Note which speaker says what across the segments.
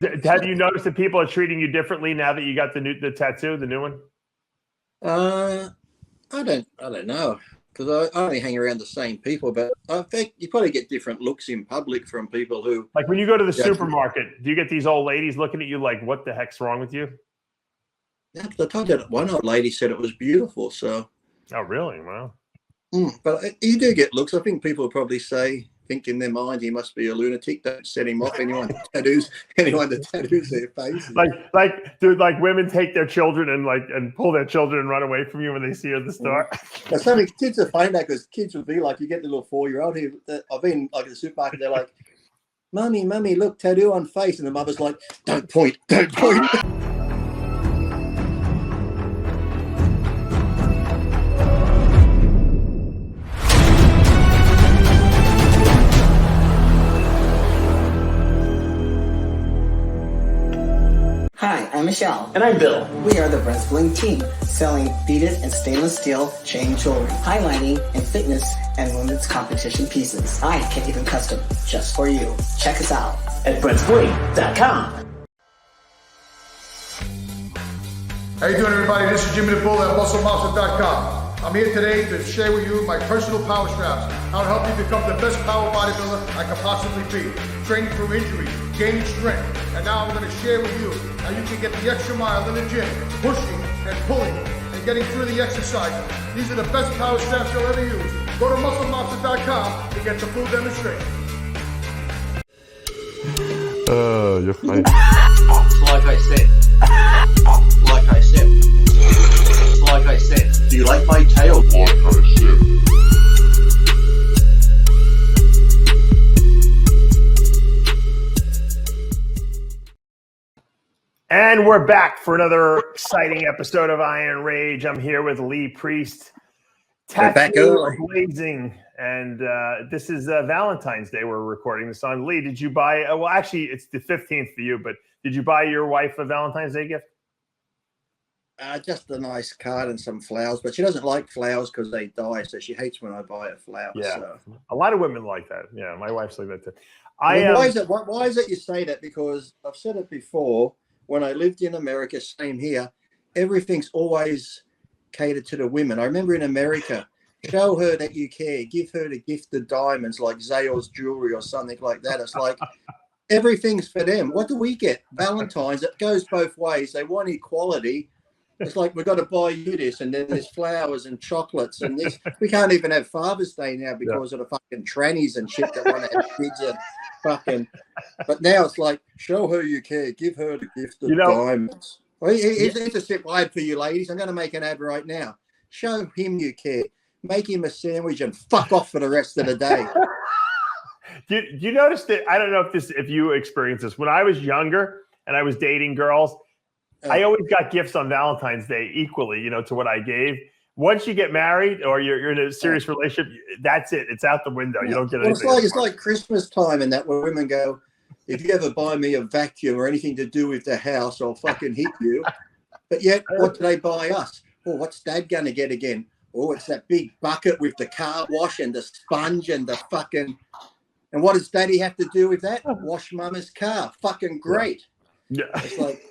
Speaker 1: Have you noticed that people are treating you differently now that you got the tattoo, the new one?
Speaker 2: I don't know, because I only hang around the same people, but I think you probably get different looks in public from people who.
Speaker 1: Like when you go to the supermarket, do you get these old ladies looking at you like, "What the heck's wrong with you?"
Speaker 2: Yeah, I told you that one old lady said it was beautiful. So.
Speaker 1: Oh, really? Wow.
Speaker 2: But you do get looks. I think people probably think in their mind he must be a lunatic. Don't set him off. Anyone that tattoos their faces.
Speaker 1: Like women take their children and pull their children and run away from you when they see you at the store.
Speaker 2: But some kids are funny that because kids will be like, you get the little 4-year-old here. I've been like at the supermarket. They're like, "Mummy, look, tattoo on face," and the mother's like, "Don't point, don't point."
Speaker 3: Hi, I'm Michelle.
Speaker 4: And I'm Bill.
Speaker 3: We are the Breastbling team, selling beaded and stainless steel chain jewelry, highlighting and fitness and women's competition pieces. I can even custom just for you. Check us out
Speaker 4: at breastbling.com.
Speaker 5: How you doing, everybody? This is Jimmy the Bull at musclemaster.com. I'm here today to share with you my personal power straps, how to help you become the best power bodybuilder I can possibly be. Training through injuries, gaining strength, and now I'm going to share with you how you can get the extra mile in the gym, pushing and pulling and getting through the exercises. These are the best power straps you'll ever use. Go to musclemaster.com to get the full demonstration.
Speaker 1: You're funny.
Speaker 4: Like I said, do you like my tail? Like I said.
Speaker 1: And we're back for another exciting episode of Iron Rage. I'm here with Lee Priest, tattoo blazing, and this is Valentine's Day. We're recording this on. Lee, did you buy? Well, actually, it's the 15th for you, but did you buy your wife a Valentine's Day gift?
Speaker 2: Just a nice card and some flowers, but she doesn't like flowers because they die, so she hates when I buy her flowers.
Speaker 1: Yeah,
Speaker 2: so.
Speaker 1: A lot of women like that. Yeah, my wife's like that too.
Speaker 2: Why is it you say that? Because I've said it before. When I lived in America, same here, everything's always catered to the women. I remember in America, show her that you care, give her the gift of diamonds like Zales jewelry or something like that. It's like everything's for them. What do we get? Valentine's. It goes both ways. They want equality. It's like, we've got to buy you this, and then there's flowers and chocolates and this. We can't even have Father's Day now because of the fucking trannies and shit that want to have kids and fucking. But now it's like, show her you care, give her the gift of diamonds. Well, here's a simple ad for you ladies. I'm going to make an ad right now. Show him you care. Make him a sandwich and fuck off for the rest of the day.
Speaker 1: Do you notice that? I don't know if you experienced this. When I was younger and I was dating girls, I always got gifts on Valentine's Day equally, to what I gave. Once you get married or you're in a serious relationship, that's it. It's out the window. You don't get anything.
Speaker 2: It's like Christmas time and that where women go, if you ever buy me a vacuum or anything to do with the house, I'll fucking hit you. But yet, what do they buy us? Oh, what's Dad going to get again? Oh, it's that big bucket with the car wash and the sponge and the fucking... And what does Daddy have to do with that? Wash Mama's car. Fucking great.
Speaker 1: Yeah.
Speaker 2: It's like...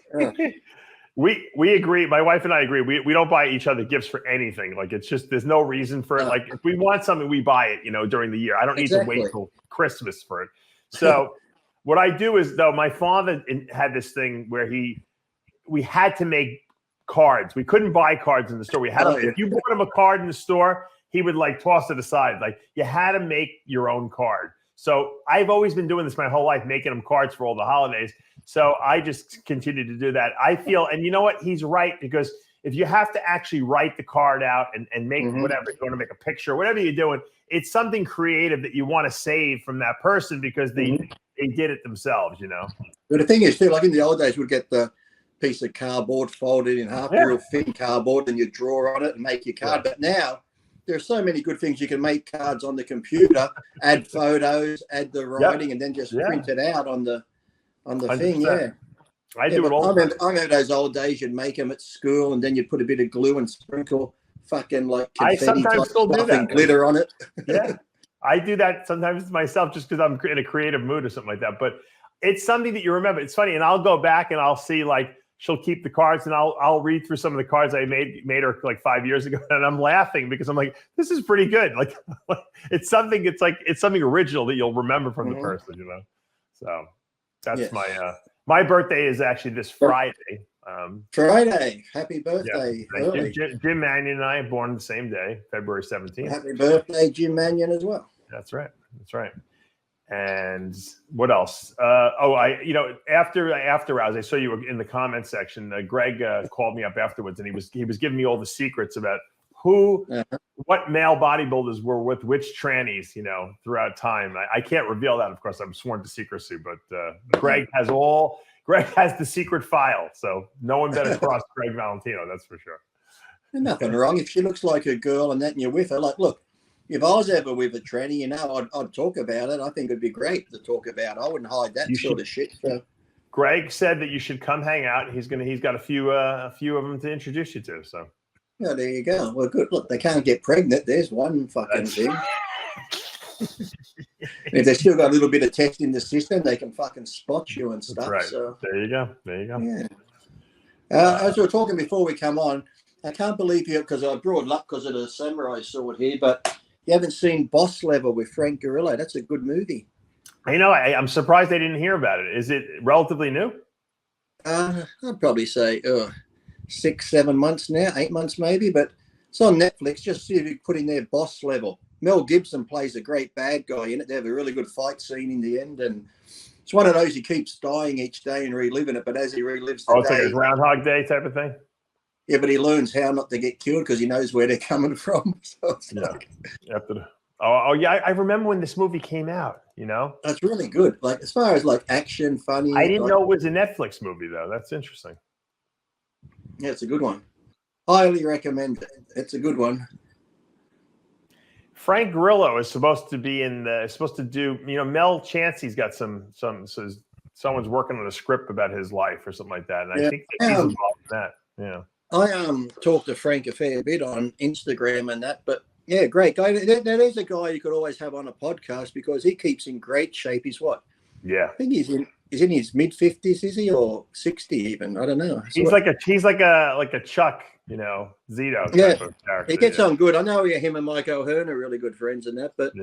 Speaker 1: We agree. My wife and I agree. We don't buy each other gifts for anything. Like, it's just, there's no reason for it. Like, if we want something, we buy it, during the year. I don't need to wait till Christmas for it. So what I do is, though, my father had this thing where we had to make cards. We couldn't buy cards in the store. We had if you bought him a card in the store, he would like toss it aside. Like, you had to make your own card. So I've always been doing this my whole life, making them cards for all the holidays. So I just continue to do that. I feel, and you know what? He's right, because if you have to actually write the card out and make whatever, you want to make a picture, whatever you're doing, it's something creative that you want to save from that person because they did it themselves,
Speaker 2: But the thing is, too, like in the old days, we'd get the piece of cardboard folded in half, real thin cardboard, and you draw on it and make your card. But now, there's so many good things. You can make cards on the computer, add photos, add the writing, and then just print it out on the thing. Yeah,
Speaker 1: I do it all.
Speaker 2: I remember those old days. You'd make them at school, and then you'd put a bit of glue and sprinkle fucking like confetti,
Speaker 1: I sometimes still do that.
Speaker 2: Glitter on it.
Speaker 1: Yeah, I do that sometimes myself, just because I'm in a creative mood or something like that. But it's something that you remember. It's funny, and I'll go back and I'll see like she'll keep the cards, and I'll read through some of the cards I made her like 5 years ago, and I'm laughing because I'm like, this is pretty good. Like it's something original that you'll remember from the person, you know. So that's my birthday is actually this Friday.
Speaker 2: Friday, happy birthday!
Speaker 1: Yeah, Jim Mannion and I are born the same day, February 17th.
Speaker 2: Happy birthday, Jim Mannion, as well.
Speaker 1: That's right. And what else? After hours, I saw you were in the comment section. Greg called me up afterwards, and he was giving me all the secrets about what male bodybuilders were with which trannies, you know, throughout time. I can't reveal that, of course. I'm sworn to secrecy, but Greg has the secret file, so no one better cross Greg Valentino. That's for sure.
Speaker 2: There's nothing wrong if she looks like a girl and you're with her. Like, look. If I was ever with a tranny, you know, I'd talk about it. I think it'd be great to talk about. I wouldn't hide that sort of shit. So.
Speaker 1: Greg said that you should come hang out. He's got a few of them to introduce you to. So,
Speaker 2: yeah, there you go. Well, good. Look, they can't get pregnant. There's one fucking thing. If they still got a little bit of test in the system, they can fucking spot you and stuff.
Speaker 1: That's right.
Speaker 2: So
Speaker 1: there you go.
Speaker 2: Yeah. As we were talking before we come on, I can't believe you because I brought it up because of the samurai sword here, but. You haven't seen Boss Level with Frank Grillo. That's a good movie.
Speaker 1: You know, I'm surprised they didn't hear about it. Is it relatively new?
Speaker 2: I'd probably say 6-7 months now, 8 months maybe, but it's on Netflix. Just see if you put in there Boss Level. Mel Gibson plays a great bad guy in it. They have a really good fight scene in the end, and it's one of those he keeps dying each day and reliving it, but as he relives the day...
Speaker 1: it's like a Groundhog Day type of thing?
Speaker 2: Yeah, but he learns how not to get killed because he knows where they're coming from. So
Speaker 1: I remember when this movie came out, you know?
Speaker 2: That's really good. Like, as far as like action, funny.
Speaker 1: I didn't know it was a Netflix movie, though. That's interesting.
Speaker 2: Yeah, it's a good one. Highly recommend it. It's a good one.
Speaker 1: Frank Grillo is supposed to be supposed to do, you know, Mel Chancey's got someone's working on a script about his life or something like that. And I think he's involved in that. Yeah.
Speaker 2: I talked to Frank a fair bit on Instagram and that, but yeah, great guy. That is a guy you could always have on a podcast because he keeps in great shape. He's what?
Speaker 1: Yeah,
Speaker 2: I think he's in his mid-50s, is he, or 60 even? I don't know.
Speaker 1: He's like a Chuck, you know, Zito type of character.
Speaker 2: He gets on good. I know him and Mike O'Hearn are really good friends and that, but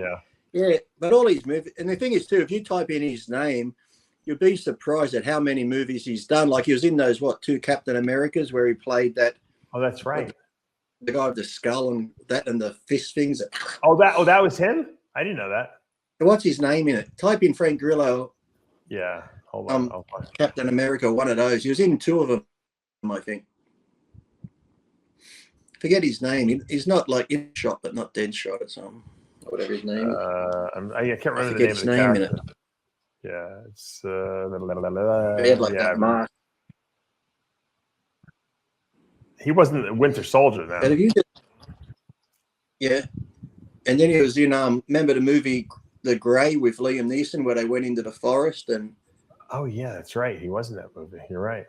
Speaker 2: but all his movies. And the thing is too, if you type in his name, you'll be surprised at how many movies he's done. Like he was in those 2 Captain Americas where he played that.
Speaker 1: Oh, that's right.
Speaker 2: The guy with the skull and the fist things.
Speaker 1: That was him? I didn't know that.
Speaker 2: What's his name in it? Type in Frank Grillo.
Speaker 1: Yeah, hold on.
Speaker 2: Captain America, one of those. He was in 2 of them, I think. Forget his name. He's not like in shot, but not dead shot or something. Whatever his name is.
Speaker 1: I can't remember the name of the character. In it. Yeah, it's
Speaker 2: he had like that mask.
Speaker 1: He wasn't a Winter Soldier then.
Speaker 2: And then he was in remember the movie The Grey with Liam Neeson where they went into the forest and
Speaker 1: that's right. He was in that movie. You're right.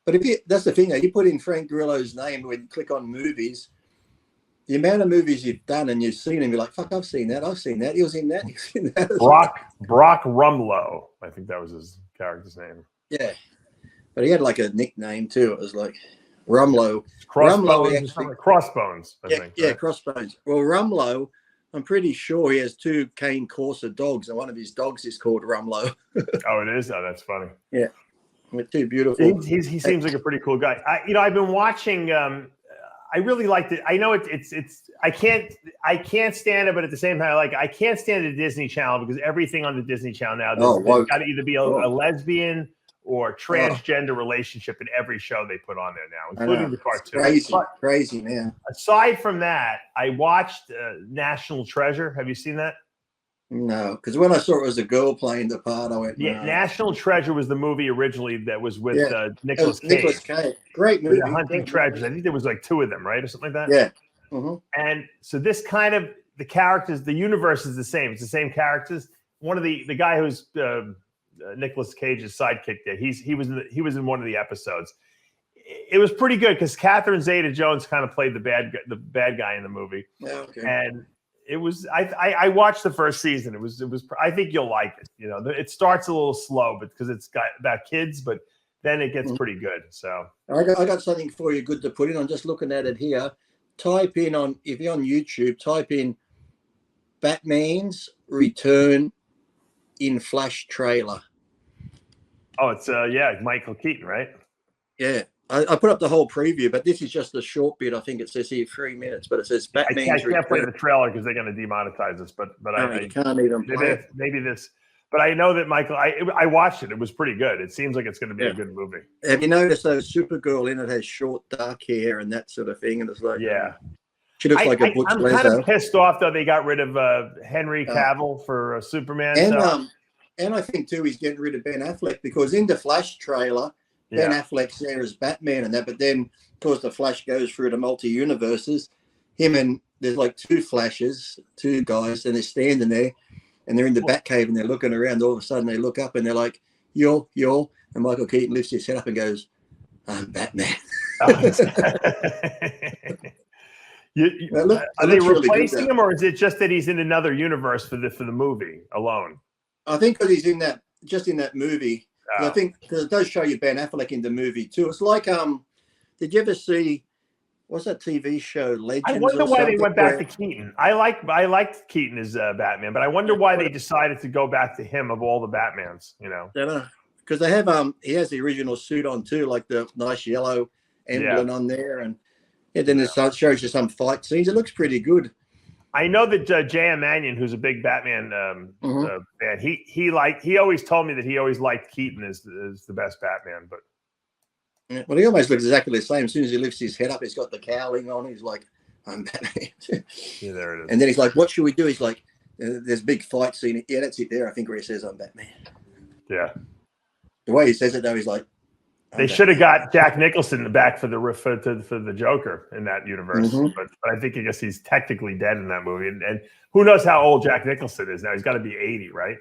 Speaker 2: But that's the thing, you put in Frank Grillo's name when you click on movies, the amount of movies you've done and you've seen him, you're like, fuck, I've seen that. He was in that. He was in that.
Speaker 1: Brock Rumlow. I think that was his character's name.
Speaker 2: Yeah. But he had like a nickname too. It was like Rumlow.
Speaker 1: Crossbones, I think.
Speaker 2: Yeah, Crossbones. Well, Rumlow, I'm pretty sure he has 2 Cane Corso dogs, and one of his dogs is called Rumlow.
Speaker 1: Oh, it is? Oh, that's funny.
Speaker 2: Yeah. With 2 beautiful.
Speaker 1: He seems like a pretty cool guy. I've been watching I really liked it. I know it's I can't stand it, but at the same time, I can't stand the Disney Channel because everything on the Disney Channel now there's got to either be a lesbian or transgender relationship in every show they put on there now, including the cartoon.
Speaker 2: Crazy, man.
Speaker 1: Aside from that, I watched National Treasure. Have you seen that?
Speaker 2: No, because when I saw it was a girl playing the part, I went,
Speaker 1: yeah, National Treasure was the movie originally that was with Nicolas Cage.
Speaker 2: Nicolas Cage. Great movie.
Speaker 1: Hunting Treasures. I think there was like 2 of them, right? Or something like that?
Speaker 2: Yeah. Mm-hmm.
Speaker 1: And so this kind of, the characters, the universe is the same. It's the same characters. One of the guy who's Nicolas Cage's sidekick there, he was in one of the episodes. It was pretty good because Catherine Zeta-Jones kind of played the bad guy in the movie.
Speaker 2: Yeah, okay.
Speaker 1: And it was. I watched the first season. It was. I think you'll like it. You know, it starts a little slow, but because it's got about kids, but then it gets pretty good. So
Speaker 2: I got something for you good to put in. I'm just looking at it here. Type in if you're on YouTube, type in Batman's Return in Flash trailer.
Speaker 1: Oh, it's Michael Keaton, right?
Speaker 2: Yeah. I put up the whole preview, but this is just a short bit. I think it says here 3 minutes, but it says Batman's
Speaker 1: I can't play the trailer because they're going to demonetize us. But
Speaker 2: you can't even play it.
Speaker 1: Maybe this. But I know that Michael. I watched it. It was pretty good. It seems like it's going to be a good movie.
Speaker 2: Have you noticed those Supergirl in it has short dark hair and that sort of thing? And it's like she looks like a Butch
Speaker 1: I'm
Speaker 2: Lezo.
Speaker 1: kind of pissed off though. They got rid of Henry Cavill for Superman.
Speaker 2: And I think too he's getting rid of Ben Affleck because in the Flash trailer. Ben Affleck's there as Batman and that, but then, of course, the Flash goes through the multi-universes. There's like two Flashes, two guys, and they're standing there, and they're in the Batcave, and they're looking around. All of a sudden, they look up, and they're like, yo, and Michael Keaton lifts his head up and goes, I'm Batman.
Speaker 1: Are they replacing him, or is it just that he's in another universe for the movie alone?
Speaker 2: I think because he's in that movie. I think because it does show you Ben Affleck in the movie too. It's like, did you ever see what's that TV show, Legends?
Speaker 1: I wonder why they went back to Keaton. I liked Keaton as Batman, but I wonder why they decided to go back to him of all the Batmans. You know,
Speaker 2: because they have he has the original suit on too, like the nice yellow emblem on there, and then it shows you some fight scenes. It looks pretty good.
Speaker 1: I know that J.M. Mannion, who's a big Batman fan, he always told me that he always liked Keaton as the best Batman. But
Speaker 2: well, he almost looks exactly the same. As soon as he lifts his head up, he's got the cowling on. He's like, I'm Batman.
Speaker 1: Yeah, there it is.
Speaker 2: And then he's like, what should we do? He's like, there's a big fight scene. Yeah, that's it there. I think where he says, I'm Batman.
Speaker 1: Yeah.
Speaker 2: The way he says it, though, he's like,
Speaker 1: they should have got Jack Nicholson back for the Joker in that universe, but I think he's technically dead in that movie. And who knows how old Jack Nicholson is now? He's got to be 80, right?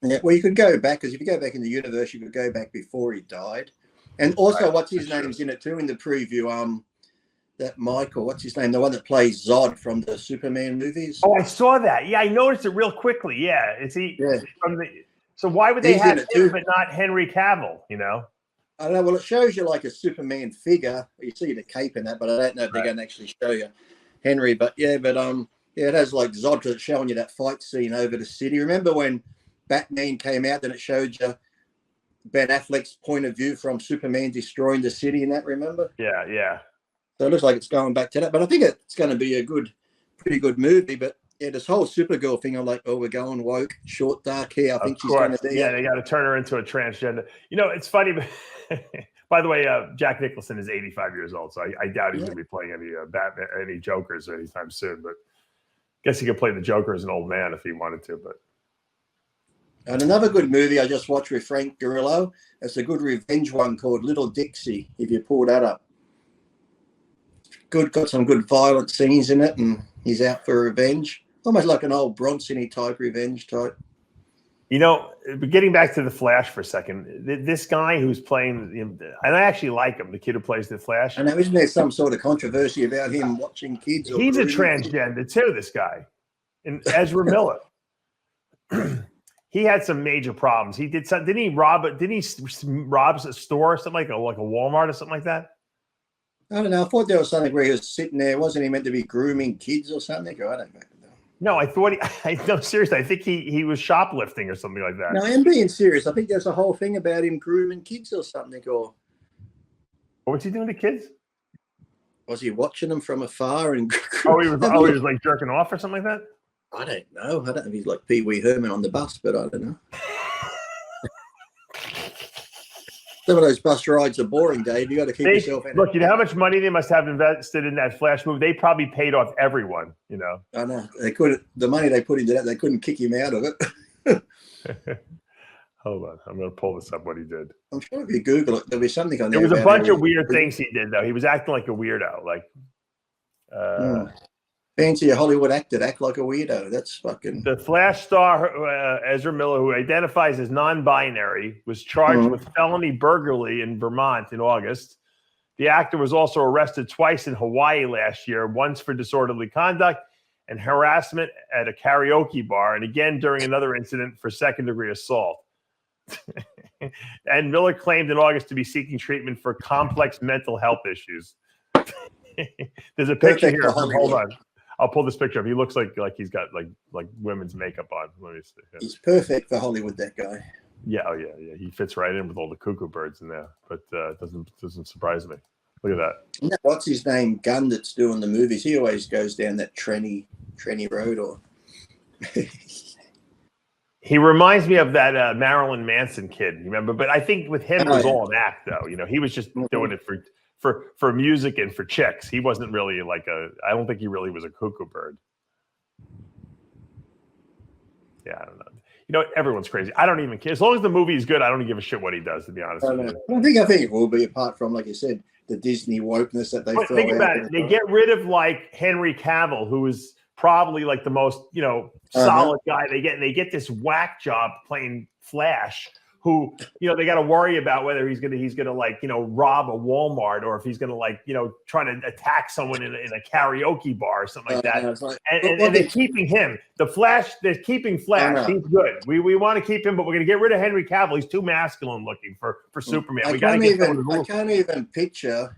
Speaker 2: Yeah. Well, you could go back because if you go back in the universe, you could go back before he died. And also, what's his name's in it too in the preview? That Michael, what's his name? The one that plays Zod from the Superman movies.
Speaker 1: Oh, I saw that. Yeah, I noticed it real quickly. Yeah, is he from the? So why would they have him but not Henry Cavill? You know.
Speaker 2: I don't know. Well, it shows you like a Superman figure. You see the cape in that, but I don't know if they're going to actually show you Henry. But it has like Zod because it's showing you that fight scene over the city. Remember when Batman came out, then it showed you Ben Affleck's point of view from Superman destroying the city and that, remember?
Speaker 1: Yeah.
Speaker 2: So it looks like it's going back to that. But I think it's going to be a pretty good movie. But yeah, this whole Supergirl thing, I'm like, oh, we're going woke, short, dark hair. I think she's going to be.
Speaker 1: Yeah, they got to turn her into a transgender. You know, it's funny. But by the way, Jack Nicholson is 85 years old, so I doubt he's going to be playing any Jokers anytime soon. But I guess he could play the Joker as an old man if he wanted to. But
Speaker 2: and another good movie I just watched with Frank Grillo. It's a good revenge one called Little Dixie. If you pull that up, got some good violent scenes in it, and he's out for revenge. Almost like an old Bronson-y type revenge type.
Speaker 1: You know, getting back to the Flash for a second, this guy who's playing, and I actually like him, the kid who plays the Flash.
Speaker 2: I know, isn't there some sort of controversy about him watching kids?
Speaker 1: He's a transgender too, this guy. And Ezra Miller. He had some major problems. He did something. Didn't he rob a store or something like a Walmart or something like that?
Speaker 2: I don't know. I thought there was something where he was sitting there. Wasn't he meant to be grooming kids or something? I don't know.
Speaker 1: No, I thought no, seriously. I think he was shoplifting or something like that.
Speaker 2: No, I'm being serious. I think there's a whole thing about him grooming kids or something. Or
Speaker 1: what's he doing to kids?
Speaker 2: Was he watching them from afar? And
Speaker 1: he was like jerking off or something like that?
Speaker 2: I don't know. I don't know if he's like Pee Wee Herman on the bus, but I don't know. Some of those bus rides are boring, Dave. You got to keep yourself in.
Speaker 1: Look, you know how much money they must have invested in that Flash movie? They probably paid off everyone, you know.
Speaker 2: I know. They couldn't. The money they put into that, they couldn't kick him out of it.
Speaker 1: Hold on. I'm going to pull this up, what he did.
Speaker 2: I'm sure if you Google it, there'll be something on there.
Speaker 1: There was a bunch of weird things he did, though. He was acting like a weirdo. Like,
Speaker 2: fancy a Hollywood actor to act like a weirdo. That's fucking.
Speaker 1: The Flash star, Ezra Miller, who identifies as non-binary, was charged with felony burglary in Vermont in August. The actor was also arrested twice in Hawaii last year, once for disorderly conduct and harassment at a karaoke bar, and again during another incident for second-degree assault. And Miller claimed in August to be seeking treatment for complex mental health issues. There's a picture here. Hold on. I'll pull this picture up. He looks like he's got like women's makeup on. Let me see.
Speaker 2: He's perfect for Hollywood, that guy.
Speaker 1: Yeah, oh yeah. He fits right in with all the cuckoo birds in there, but it doesn't surprise me. Look at that.
Speaker 2: What's his name? Gunn that's doing the movies. He always goes down that trendy road. Or
Speaker 1: he reminds me of that Marilyn Manson kid. You remember? But I think with him it was all an act, though. You know, he was just doing it for music and for chicks. He wasn't really I don't think he really was a cuckoo bird. Yeah, I don't know. You know, everyone's crazy. I don't even care. As long as the movie is good, I don't give a shit what he does, to be honest with you.
Speaker 2: I think it will be, apart from, like you said, the Disney wokeness that they throw.
Speaker 1: Think about it. They get rid of like Henry Cavill, who is probably like the most, solid guy. They get this whack job playing Flash, who, they got to worry about whether he's gonna like, rob a Walmart, or if he's gonna like, try to attack someone in a karaoke bar or something like that. And they're keeping him. The Flash, they're keeping Flash. He's good. We want to keep him, but we're gonna get rid of Henry Cavill. He's too masculine looking for Superman.
Speaker 2: I can't even picture,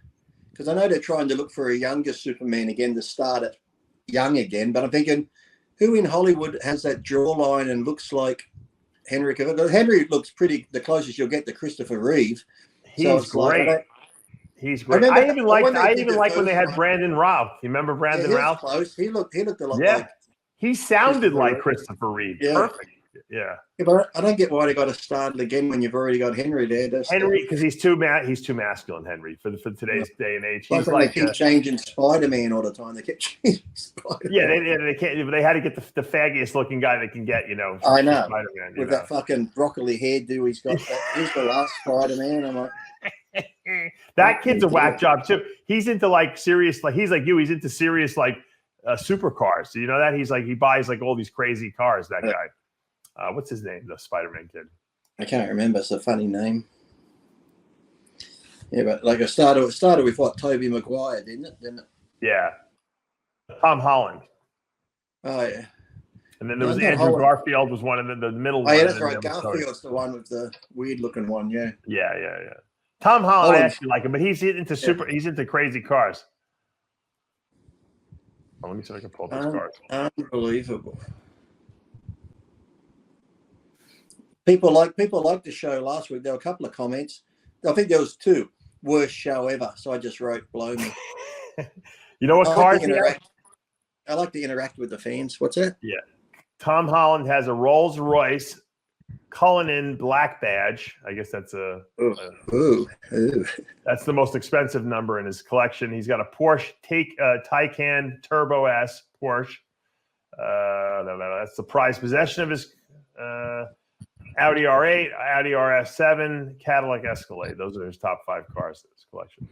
Speaker 2: because I know they're trying to look for a younger Superman again to start it young again. But I'm thinking, who in Hollywood has that jawline and looks like Henry Cavill? Henry looks pretty, the closest you'll get to Christopher Reeve.
Speaker 1: He's great. He's great. I even like when they had Brandon Routh. You remember Brandon Routh?
Speaker 2: Close. He looked a lot like.
Speaker 1: He sounded like Christopher Reeve. Yeah. Perfect. Yeah.
Speaker 2: But I don't get why they got to start it again when you've already got Henry there.
Speaker 1: Henry, because he's too masculine. Henry for today's day and age.
Speaker 2: He's like they keep changing Spider-Man all the time. They keep changing Spider-Man.
Speaker 1: Yeah, they can't. They had to get the faggiest looking guy they can get.
Speaker 2: I know. Spider-Man, with that fucking broccoli hairdo he's got. He's the last Spider-Man. I'm like,
Speaker 1: that kid's a whack job too. He's into like serious, like he's like you. He's into serious like supercars. So you know that he buys like all these crazy cars. That guy. What's his name? The Spider-Man kid.
Speaker 2: I can't remember. It's a funny name. Yeah, but like it started with what? Tobey Maguire, didn't it?
Speaker 1: Yeah. Tom Holland.
Speaker 2: Oh yeah.
Speaker 1: And then there was Andrew Garfield was one of the middle.
Speaker 2: Oh yeah, that's right. Garfield's the one with the weird looking one. Yeah.
Speaker 1: Yeah. Tom Holland, I actually like him, but he's into He's into crazy cars. Oh, let me see if I can pull those cars.
Speaker 2: Unbelievable. People like the show last week. There were a couple of comments. I think there was 2. Worst show ever. So I just wrote, blow me.
Speaker 1: You know what cars?
Speaker 2: I like to interact with the fans. What's that?
Speaker 1: Yeah. Tom Holland has a Rolls Royce Cullinan black badge. I guess that's that's the most expensive number in his collection. He's got a Porsche Taycan Turbo S Porsche. That's the prized possession of his Audi R8, Audi RS7, Cadillac Escalade. Those are his top 5 cars in his collection.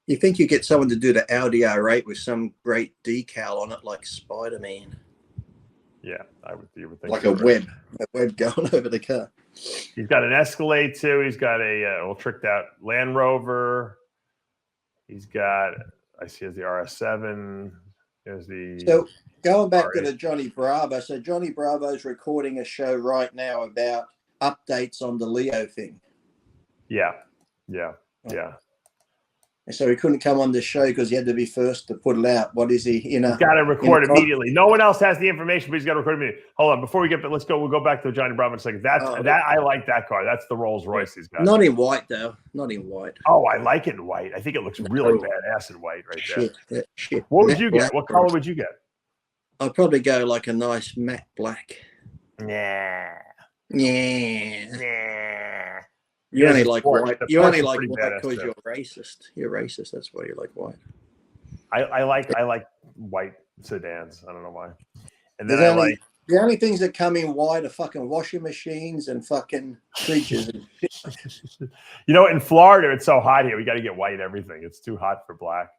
Speaker 2: You think you get someone to do the Audi R8 with some great decal on it, like Spider-Man?
Speaker 1: Yeah, you would think
Speaker 2: like a web going over the car.
Speaker 1: He's got an Escalade too. He's got a all tricked out Land Rover. He's got, I see, as the RS7. There's the.
Speaker 2: So going back to the Johnny Bravo. So Johnny Bravo's recording a show right now about updates on the Leo thing.
Speaker 1: Yeah.
Speaker 2: And so he couldn't come on the show because he had to be first to put it out. What is he in a?
Speaker 1: He's got to record immediately. No one else has the information, but he's got to record immediately. Hold on, before we get, we'll go back to Johnny Bravo in a second. I like that car. That's the Rolls Royce he's got.
Speaker 2: Not in white though. Not in white.
Speaker 1: Oh, I like it in white. I think it looks really badass in white right there. Shit. What would you get? What color would you get?
Speaker 2: I'd probably go like a nice matte black.
Speaker 1: Yeah.
Speaker 2: You only like white. You only like white because you're racist. You're racist. That's why you like white.
Speaker 1: I like white sedans. I don't know why. And then
Speaker 2: the only things that come in white are fucking washing machines and fucking fridges.
Speaker 1: In Florida it's so hot here. We got to get white everything. It's too hot for black.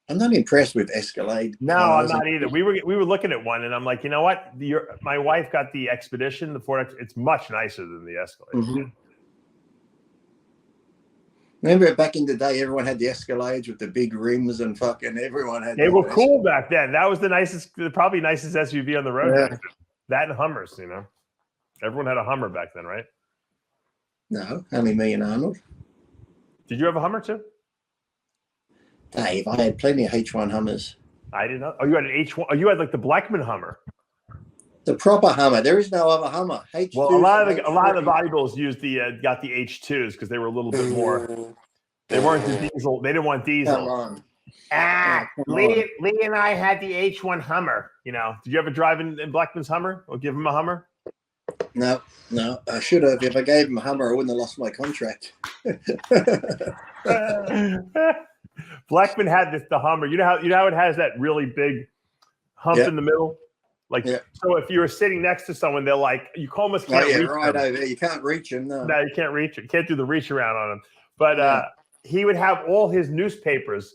Speaker 2: I'm not impressed with Escalade.
Speaker 1: No, I'm not either. We were looking at one, and I'm like, you know what? My wife got the Expedition, the Ford. It's much nicer than the Escalade.
Speaker 2: Mm-hmm. Remember back in the day, everyone had the Escalades with the big rims and fucking everyone had.
Speaker 1: They were cool back then. That was the probably nicest SUV on the road.
Speaker 2: Yeah.
Speaker 1: Back then. That and Hummers, everyone had a Hummer back then, right?
Speaker 2: No, only me and Arnold.
Speaker 1: Did you have a Hummer too?
Speaker 2: Dave, I had plenty of H1 Hummers.
Speaker 1: I didn't know. Oh, you had an H1. Oh, you had like the Blackman Hummer.
Speaker 2: The proper Hummer. There is no other Hummer. H2,
Speaker 1: well, a lot of the bodybuilders used got the H2s because they were a little bit more. They weren't the diesel. They didn't want diesel.
Speaker 2: Come on.
Speaker 1: Lee and I had the H1 Hummer. Did you ever drive in Blackman's Hummer or give him a Hummer?
Speaker 2: No. I should have. If I gave him a Hummer, I wouldn't have lost my contract.
Speaker 1: Blackman had the Hummer. You know how it has that really big hump in the middle. So if you were sitting next to someone, they're like, you almost can't reach
Speaker 2: right
Speaker 1: them.
Speaker 2: over there. You can't reach him. No,
Speaker 1: you can't reach it. Can't do the reach around on him. But he would have all his newspapers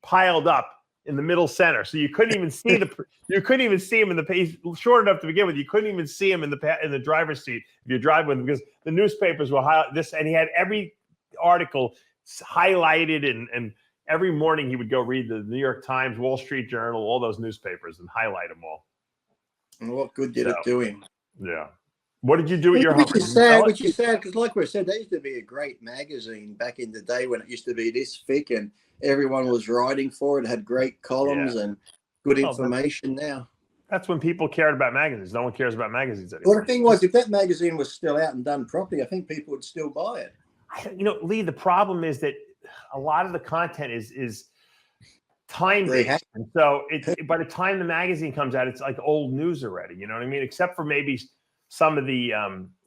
Speaker 1: piled up in the middle center, so you couldn't even see you couldn't even see him in the. He's short enough to begin with. You couldn't even see him in the driver's seat if you're driving with him because the newspapers were and he had every article highlighted and every morning he would go read the New York Times, Wall Street Journal, all those newspapers and highlight them all.
Speaker 2: And what good did it do him?
Speaker 1: Yeah. What did you do with your Hummer?
Speaker 2: Which is sad, because like we said, that used to be a great magazine back in the day when it used to be this thick and everyone was writing for it. It had great columns and good information now.
Speaker 1: That's when people cared about magazines. No one cares about magazines anymore.
Speaker 2: Well, the thing was, if that magazine was still out and done properly, I think people would still buy it.
Speaker 1: Lee, the problem is that a lot of the content is time-based. And so by the time the magazine comes out, it's like old news already. You know what I mean? Except for maybe some of the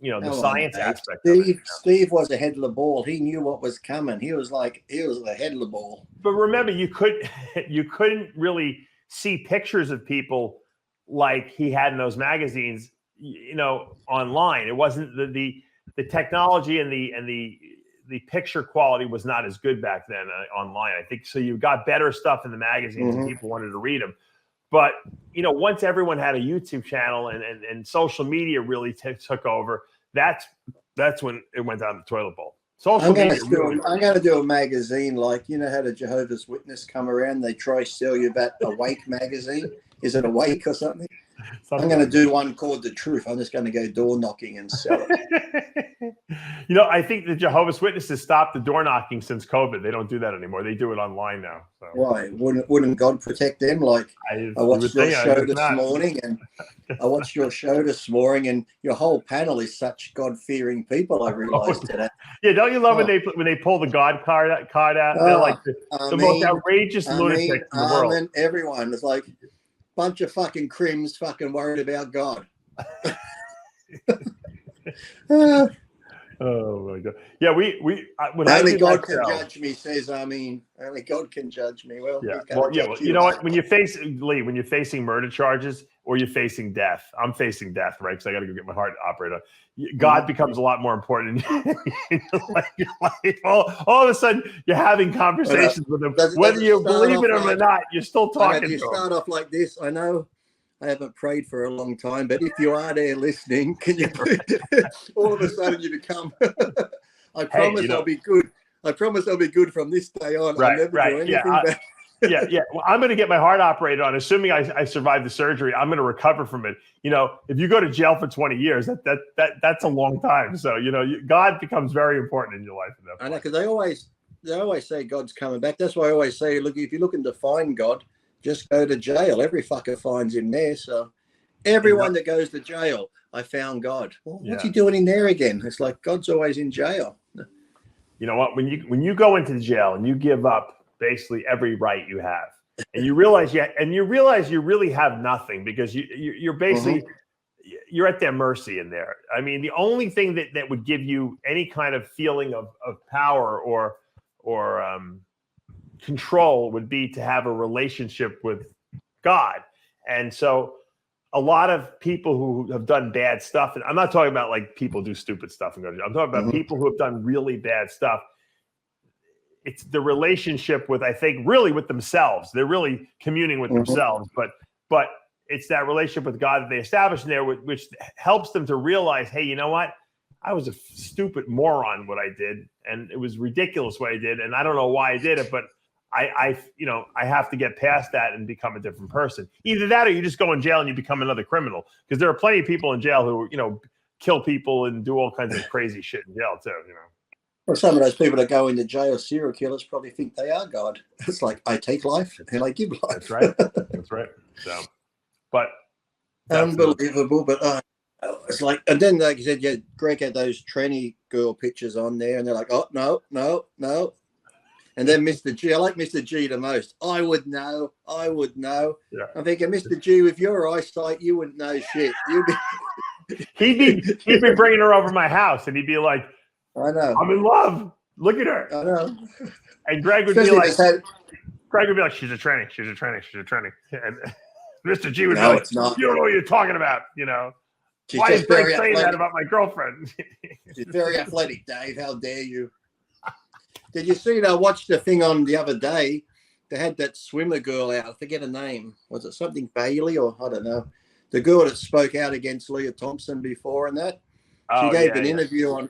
Speaker 1: the science aspect.
Speaker 2: Steve was ahead of the ball. He knew what was coming. He was ahead of the ball.
Speaker 1: But remember, you couldn't really see pictures of people like he had in those magazines, online. It wasn't the technology and the picture quality was not as good back then online. I think so. You got better stuff in the magazines and people wanted to read them. But, once everyone had a YouTube channel and social media really took over, that's when it went down the toilet bowl.
Speaker 2: I'm going to do a magazine like, how the Jehovah's Witness come around? They try to sell you that Awake magazine. Is it Awake or something? I'm going to do one called The Truth. I'm just going to go door knocking and sell it.
Speaker 1: I think the Jehovah's Witnesses stopped the door knocking since COVID. They don't do that anymore. They do it online now. So.
Speaker 2: Why? Wouldn't God protect them? Like I watched your show this morning, and your whole panel is such God-fearing people. I realized today.
Speaker 1: Yeah, don't you love when they pull the God card out? They're like the most outrageous lunatics in the world.
Speaker 2: Everyone is like bunch of fucking crims fucking worried about God.
Speaker 1: Oh my God! Yeah, when
Speaker 2: only God can judge me. Says only God can judge me. Well,
Speaker 1: yeah. You know what? When you're facing murder charges or you're facing death, I'm facing death, right? Because I got to go get my heart operated on. God becomes a lot more important in your life. All of a sudden, you're having conversations with him, whether you believe it or not. You're still talking.
Speaker 2: You start off like this. I know. I haven't prayed for a long time, but if you are there listening, can you all of a sudden you become I promise I'll be good. I promise I'll be good from this day on.
Speaker 1: Right,
Speaker 2: I'll never do anything bad.
Speaker 1: Yeah. Well, I'm going to get my heart operated on. Assuming I survive the surgery, I'm going to recover from it. If you go to jail for 20 years, that's a long time. So, God becomes very important in your life.
Speaker 2: I know, because they always say God's coming back. That's why I always say, look, if you're looking to find God, just go to jail. Every fucker finds him there. So everyone that goes to jail, I found God. Well, what's he doing in there again? It's like God's always in jail.
Speaker 1: You know what? When you go into jail and you give up basically every right you have, and you realize you really have nothing because you're basically you're at their mercy in there. I mean, the only thing that would give you any kind of feeling of power or control would be to have a relationship with God. And so a lot of people who have done bad stuff, and I'm not talking about like people do stupid stuff and go to jail. I'm talking about people who have done really bad stuff. It's the relationship with, I think, really with themselves. They're really communing with themselves, but it's that relationship with God that they establish in there, which helps them to realize, hey, you know what? I was a stupid moron what I did, and it was ridiculous what I did, and I don't know why I did it, but I have to get past that and become a different person. Either that or you just go in jail and you become another criminal, because there are plenty of people in jail who, kill people and do all kinds of crazy shit in jail too,
Speaker 2: Well, some of those people that go into jail, serial killers, probably think they are God. It's like, I take life and I give life.
Speaker 1: That's right. That's right. So, but
Speaker 2: unbelievable. But it's like, and then like you said, yeah, Greg had those tranny girl pictures on there, and they're like, oh no. And then Mr. G, I like Mr. G the most. I would know.
Speaker 1: Yeah.
Speaker 2: I'm thinking, Mr. G, with your eyesight, you wouldn't know shit. You'd be.
Speaker 1: he'd be bringing her over my house, and he'd be like,
Speaker 2: I know.
Speaker 1: I'm in love. Look at her.
Speaker 2: I know.
Speaker 1: And Greg would
Speaker 2: Especially
Speaker 1: be like, she's a tranny. And Mr. G would be
Speaker 2: no,
Speaker 1: like,
Speaker 2: it's not.
Speaker 1: you don't know what you're talking about,
Speaker 2: She's
Speaker 1: Why is Greg saying
Speaker 2: athletic.
Speaker 1: that about my girlfriend?
Speaker 2: She's very athletic, Dave. How dare you? Did you see? I watched the thing on the other day. They had that swimmer girl out. I forget her name. Was it something Bailey or I don't know? The girl that spoke out against Leah Thompson before and that. She gave an interview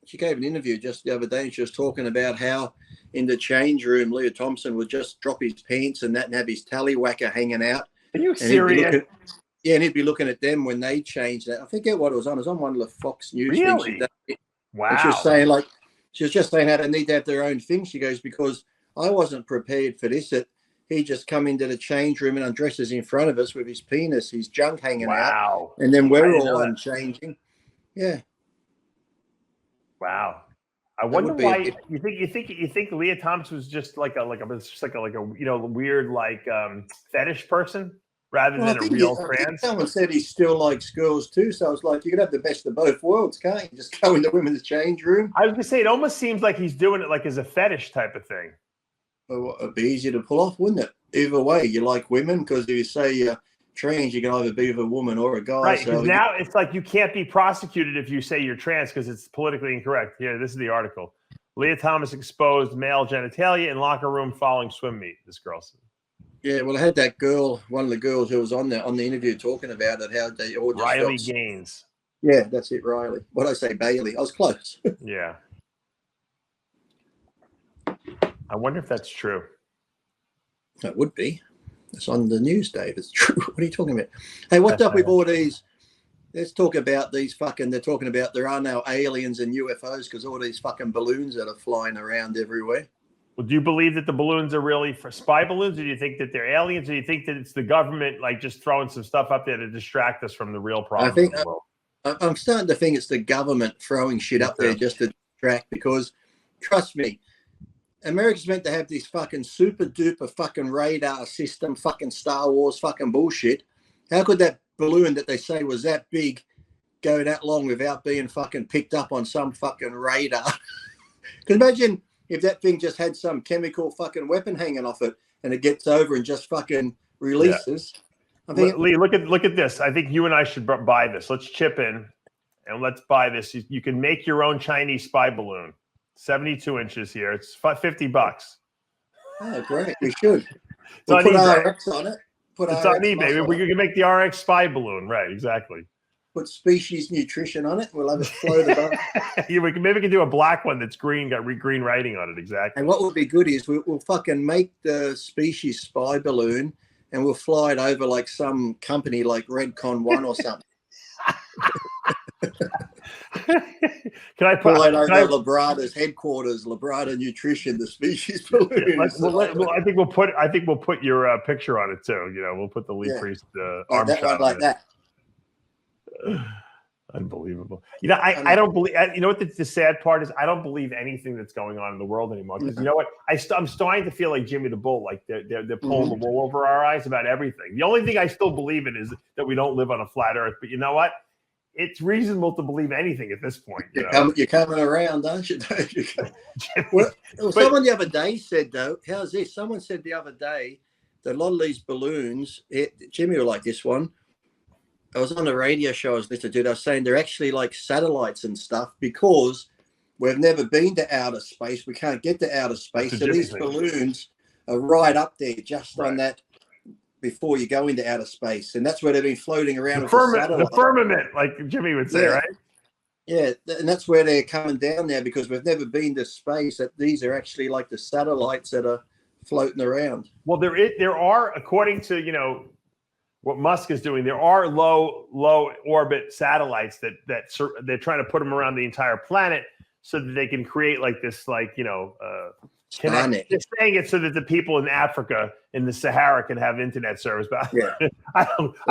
Speaker 2: She gave an interview just the other day, and she was talking about how in the change room, Leah Thompson would just drop his pants and that and have his tallywhacker hanging out.
Speaker 1: Are you serious?
Speaker 2: And he'd be looking at them when they changed that. I forget what it was on. It was on one of the Fox News
Speaker 1: really?
Speaker 2: things.
Speaker 1: Wow.
Speaker 2: And she was just saying how they need to have their own thing. She goes, because I wasn't prepared for this, that he just come into the change room and undresses in front of us with his penis, his junk hanging out. And then we're all unchanging. Yeah.
Speaker 1: Wow. I wonder why you think Leah Thompson was just like a weird fetish person rather than a real trans.
Speaker 2: Someone said he still likes girls too, so I was like, you could have the best of both worlds, can't you? Just go in the women's change room.
Speaker 1: I was gonna say it almost seems like he's doing it like as a fetish type of thing.
Speaker 2: Well, it'd be easier to pull off, wouldn't it? Either way, you like women, because if you say trans, you can either be with a woman or a guy.
Speaker 1: Right, because now it's like you can't be prosecuted if you say you're trans because it's politically incorrect. Here, this is the article. Leah Thomas exposed male genitalia in locker room following swim meet, this girl said.
Speaker 2: Yeah, well, I had that girl, one of the girls who was on the interview talking about it, how they all just
Speaker 1: Riley Gaines.
Speaker 2: Yeah, that's it, Riley. What did I say, Bailey? I was close.
Speaker 1: Yeah. I wonder if that's true.
Speaker 2: It would be. It's on the news, Dave. It's true. What are you talking about? Hey, what's up with all these? Let's talk about these they're talking about there are now aliens and UFOs because all these fucking balloons that are flying around everywhere.
Speaker 1: Well, do you believe that the balloons are really for spy balloons, or do you think that they're aliens, or do you think that it's the government just throwing some stuff up there to distract us from the real problem?
Speaker 2: I think I'm starting to think it's the government throwing shit up there just to distract, because trust me, America's meant to have this fucking super duper fucking radar system, fucking Star Wars fucking bullshit. How could that balloon that they say was that big go that long without being fucking picked up on some fucking radar? Because imagine if that thing just had some chemical fucking weapon hanging off it and it gets over and just fucking releases.
Speaker 1: Yeah. I think, Lee, look at this. I think you and I should buy this. Let's chip in and let's buy this. You can make your own Chinese spy balloon. 72 inches here. It's $50.
Speaker 2: Oh, great. We should.
Speaker 1: We'll
Speaker 2: put RX on it.
Speaker 1: It's on eBay. We can make the RX spy balloon. Right, exactly.
Speaker 2: Put species nutrition on it. We'll have it float above.
Speaker 1: Yeah, we can do a black one that's green, got green writing on it. Exactly.
Speaker 2: And what would be good is we'll fucking make the species spy balloon and we'll fly it over like some company like Redcon 1 or something.
Speaker 1: Can I put
Speaker 2: Labrada's headquarters, Labrada Nutrition, the species balloon?
Speaker 1: Yeah, I think we'll put your picture on it too. We'll put the Lee Priest arm shot
Speaker 2: like that.
Speaker 1: Unbelievable. I don't believe. You know what the sad part is? I don't believe anything that's going on in the world anymore. Because you know what? I'm starting to feel like Jimmy the Bull. Like they're pulling the wool over our eyes about everything. The only thing I still believe in is that we don't live on a flat Earth. But you know what? It's reasonable to believe anything at this point.
Speaker 2: You're coming around, aren't you? Well, someone the other day said, though, how's this? Someone said the other day that a lot of these balloons, Jimmy will like this one. I was on the radio show I was listening to. They were saying they're actually like satellites and stuff because we've never been to outer space. We can't get to outer space. So these balloons are right up there just on that before you go into outer space. And that's where they've been floating around.
Speaker 1: The firmament, like Jimmy would say, right?
Speaker 2: Yeah, and that's where they're coming down now, because we've never been to space. That these are actually like the satellites that are floating around.
Speaker 1: Well, there are, according to what Musk is doing, there are low orbit satellites that they're trying to put them around the entire planet so that they can create like this
Speaker 2: Skynet.
Speaker 1: They're saying it so that the people in Africa in the Sahara can have internet service. But
Speaker 2: Yeah.
Speaker 1: I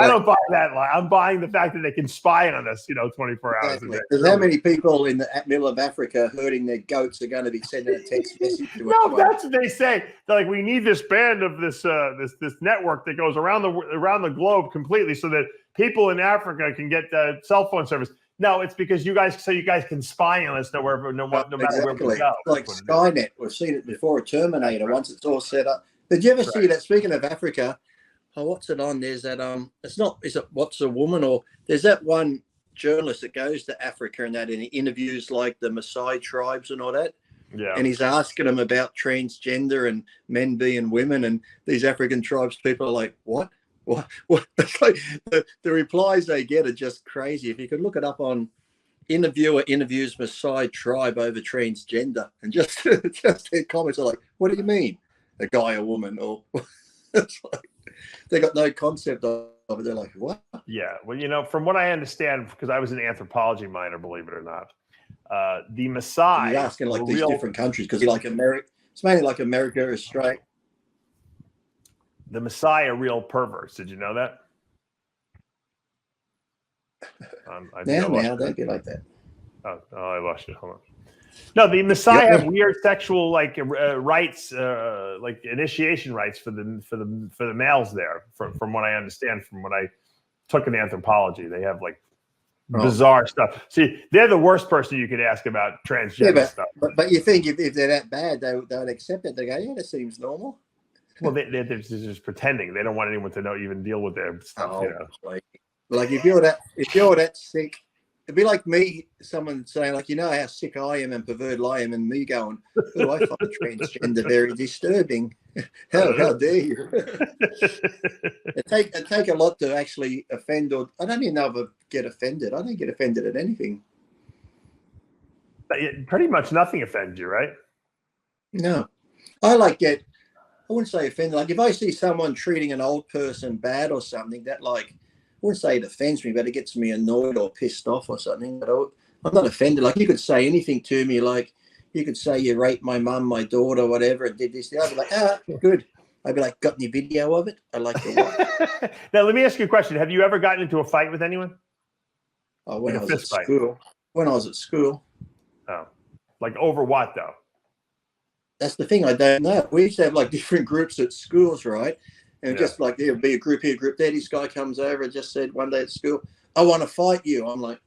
Speaker 1: don't buy that lie. I'm buying the fact that they can spy on us, 24 hours a day.
Speaker 2: Because how many people in the middle of Africa herding their goats are going to be sending a text message to
Speaker 1: No, that's what they say. They're like, we need this band of this network that goes around the globe completely so that people in Africa can get cell phone service. No, it's because you guys can spy on us no matter where we go.
Speaker 2: Like Skynet, we've seen it before. Terminator. Once it's all set up. Did you ever see that? Speaking of Africa, what's it on? There's that is it What's a Woman, or there's that one journalist that goes to Africa and he interviews like the Maasai tribes and all that.
Speaker 1: Yeah.
Speaker 2: And he's asking them about transgender and men being women, and these African tribes people are like, what? It's like the replies they get are just crazy. If you could look it up on interviewer interviews Maasai tribe over transgender, and just their comments are like, what do you mean, a guy or woman? Or it's like they got no concept of it. They're like, what?
Speaker 1: Yeah. Well, from what I understand, because I was an anthropology minor, believe it or not, the Maasai.
Speaker 2: He's asking like these different countries because like America, it's mainly like America, Australia.
Speaker 1: The Maasai are real perverts. Did you know that?
Speaker 2: Now, don't be like that.
Speaker 1: Oh, I lost you. Hold on. No, the Maasai have weird sexual rights, like initiation rights for the males there. From what I understand, from what I took in anthropology, they have like bizarre stuff. See, they're the worst person you could ask about transgender stuff.
Speaker 2: But you think if they're that bad, they would accept it? They go, yeah, that seems normal.
Speaker 1: Well, they're just pretending. They don't want anyone to even deal with their stuff.
Speaker 2: Like if you're that sick, it'd be like me, someone saying like, how sick I am and perverted I am, and me going, oh, I find transgender very disturbing. How dare you? It take a lot to actually offend, or I don't even know if I get offended. I don't get offended at anything.
Speaker 1: Pretty much nothing offends you, right?
Speaker 2: No, I wouldn't say offended. Like if I see someone treating an old person bad or something, that I wouldn't say it offends me, but it gets me annoyed or pissed off or something. But I'm not offended. Like you could say anything to me. Like you could say you raped my mum, my daughter, whatever, and did this. I'd be like, good. I'd be like, got any video of it? I like to watch.
Speaker 1: Now let me ask you a question. Have you ever gotten into a fight with anyone?
Speaker 2: Oh, when I was at school. When I was at school.
Speaker 1: Oh, like over what though?
Speaker 2: That's the thing. I don't know. We used to have like different groups at schools, right? And just like there'd be a group here, a group there. This guy comes over and just said one day at school, I want to fight you. I'm like,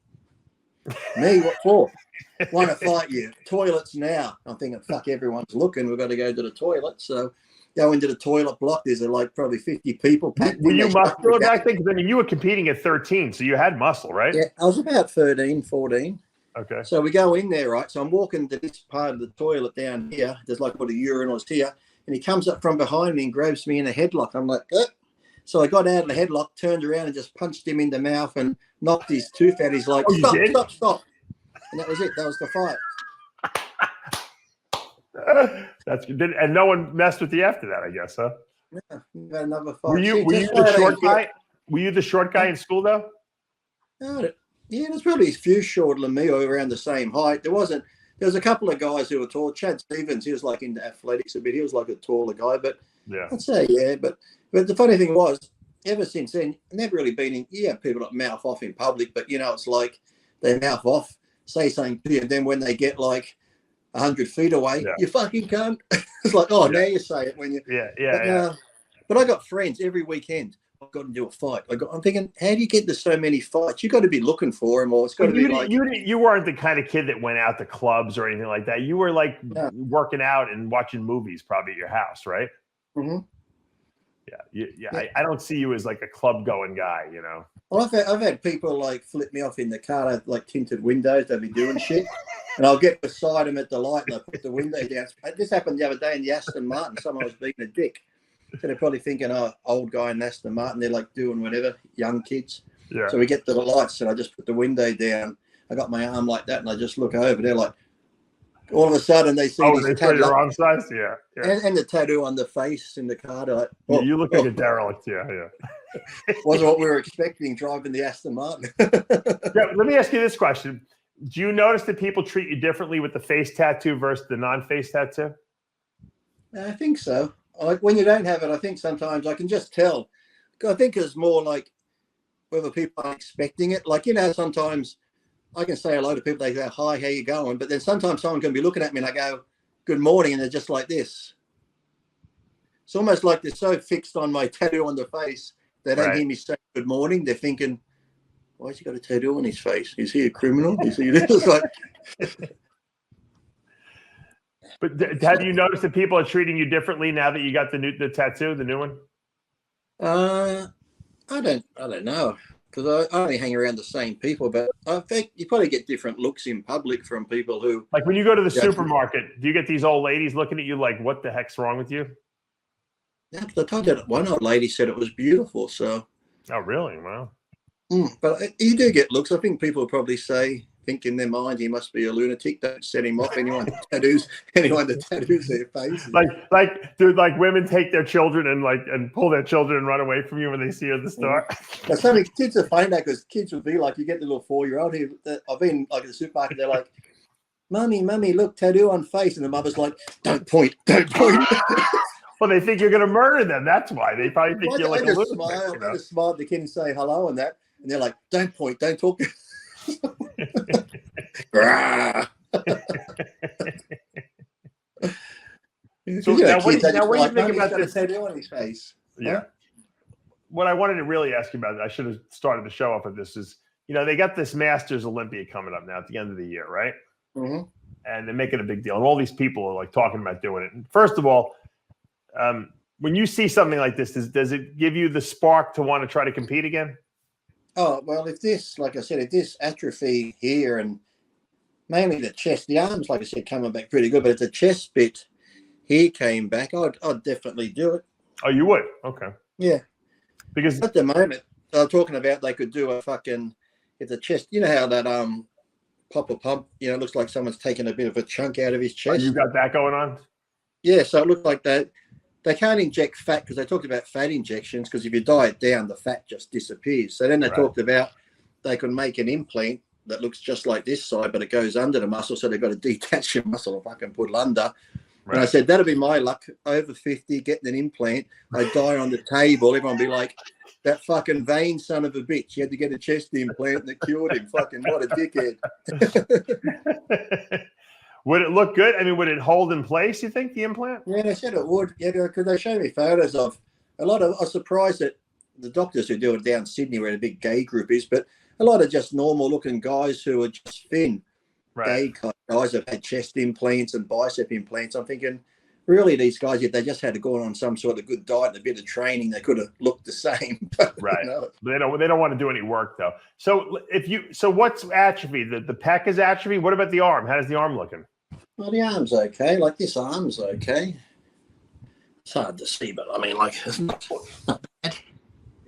Speaker 2: me? What for? Want to fight you? Toilets now. I'm thinking, fuck, everyone's looking. We've got to go to the toilet. So go into the toilet block. There's like probably 50 people packed.
Speaker 1: Were you muscular back then? Because you were competing at 13, so you had muscle, right?
Speaker 2: Yeah, I was about 13, 14.
Speaker 1: Okay.
Speaker 2: So we go in there, right? So I'm walking to this part of the toilet down here. There's like what a urinals here. And he comes up from behind me and grabs me in a headlock. I'm like, So I got out of the headlock, turned around and just punched him in the mouth and knocked his tooth out. He's like, stop. And that was it. That was the fight.
Speaker 1: That's good. And no one messed with you after that, I guess, huh?
Speaker 2: Yeah, we had another fight.
Speaker 1: Were you the short guy? Were you the short guy in school, though?
Speaker 2: Yeah, there's probably a few shorter than me or around the same height. There was a couple of guys who were tall. Chad Stevens, he was like into athletics a bit. He was like a taller guy, but I'd say, but the funny thing was, ever since then, never really been in, people that mouth off in public, but it's like they mouth off, say something to you, and then when they get like 100 feet away, you fucking cunt. It's like, now you say it when you, But I got friends every weekend. I've got to do a fight. I'm thinking, how do you get to so many fights? You got to be looking for them, or it's got to be like.
Speaker 1: You weren't the kind of kid that went out to clubs or anything like that. You were like working out and watching movies, probably at your house, right?
Speaker 2: Mm-hmm.
Speaker 1: Yeah. I don't see you as like a club going guy,
Speaker 2: Well, I've had people like flip me off in the car, like tinted windows. They'll be doing shit, and I'll get beside them at the light and I put the window down. This happened the other day in the Aston Martin. Someone was being a dick. So they're probably thinking, old guy in Aston Martin, they're like doing whatever, young kids. Yeah. So we get to the lights and I just put the window down I got my arm like that, and I just look over. They're like, all of a sudden they see
Speaker 1: they show your arm size, yeah.
Speaker 2: And the tattoo on the face in the car. They're like,
Speaker 1: you look like a derelict, yeah.
Speaker 2: Wasn't what we were expecting driving the Aston Martin.
Speaker 1: Yeah, let me ask you this question: do you notice that people treat you differently with the face tattoo versus the non-face tattoo?
Speaker 2: I think so. When you don't have it, I think sometimes I can just tell. I think it's more like whether people are expecting it. Like, sometimes I can say hello to people. They go, "Hi, how you going?" But then sometimes someone can be looking at me and I go, "Good morning," and they're just like this. It's almost like they're so fixed on my tattoo on the face, they don't hear me say good morning. They're thinking, why has he got a tattoo on his face? Is he a criminal? Is he this? Like...
Speaker 1: But have you noticed that people are treating you differently now that you got the tattoo, the new one?
Speaker 2: I don't know, because I only hang around the same people. But I think you probably get different looks in public from people who,
Speaker 1: like when you go to the supermarket, do you get these old ladies looking at you like, "What the heck's wrong with you?"
Speaker 2: Yeah, because I told you that one old lady said it was beautiful. So.
Speaker 1: Oh, really? Wow.
Speaker 2: But you do get looks. I think people probably think in their mind he must be a lunatic. Don't set him off. Anyone that tattoos their face.
Speaker 1: Like women take their children and pull their children and run away from you when they see you at the store.
Speaker 2: But some kids are funny that because kids would be like, you get the little 4-year-old who I've been like at the supermarket. They're like, "Mummy, look, tattoo on face," and the mother's like, "Don't point."
Speaker 1: Well, they think you're going to murder them. That's why they probably think you're like a lunatic.
Speaker 2: I just smile at the kid and say hello and that, and they're like, "Don't point, don't talk."
Speaker 1: So now what do you think about this?
Speaker 2: Tattoo on his face.
Speaker 1: Yeah. Huh? What I wanted to really ask you about, I should have started the show off with this, is they got this Masters Olympia coming up now at the end of the year, right?
Speaker 2: Mm-hmm.
Speaker 1: And they're making a big deal, and all these people are like talking about doing it. And first of all, when you see something like this, does it give you the spark to want to try to compete again?
Speaker 2: Oh, well, if this atrophy here and mainly the chest, the arms, like I said, coming back pretty good, but if the chest bit here came back, I'd definitely do it.
Speaker 1: Oh, you would? Okay.
Speaker 2: Yeah.
Speaker 1: Because
Speaker 2: at the moment, they're talking about they could do a fucking, if the chest, how that pump, it looks like someone's taken a bit of a chunk out of his chest.
Speaker 1: Oh, you got that going on?
Speaker 2: Yeah, so it looked like that. They can't inject fat because they talked about fat injections, because if you diet down, the fat just disappears. So then they talked about they could make an implant that looks just like this side, but it goes under the muscle. So they've got to detach your muscle and fucking put it under. Right. And I said, that'll be my luck. Over 50, getting an implant. I die on the table. Everyone will be like, that fucking vain son of a bitch. He had to get a chest implant that cured him. Fucking what a dickhead.
Speaker 1: Would it look good? I mean, would it hold in place, you think, the implant?
Speaker 2: Yeah, they said it would. Yeah, because they showed me photos of a lot of, I was surprised that the doctors who do it down Sydney, where the big gay group is, but a lot of just normal looking guys who are just thin, gay guys have had chest implants and bicep implants. I'm thinking, really, these guys, if they just had to go on some sort of good diet and a bit of training, they could have looked the same.
Speaker 1: Right. But they don't want to do any work though. So what's atrophy? The pec is atrophy. What about the arm? How does the arm looking?
Speaker 2: Well, the arm's okay. Like this arm's okay. It's hard to see, but I mean, like, it's not bad.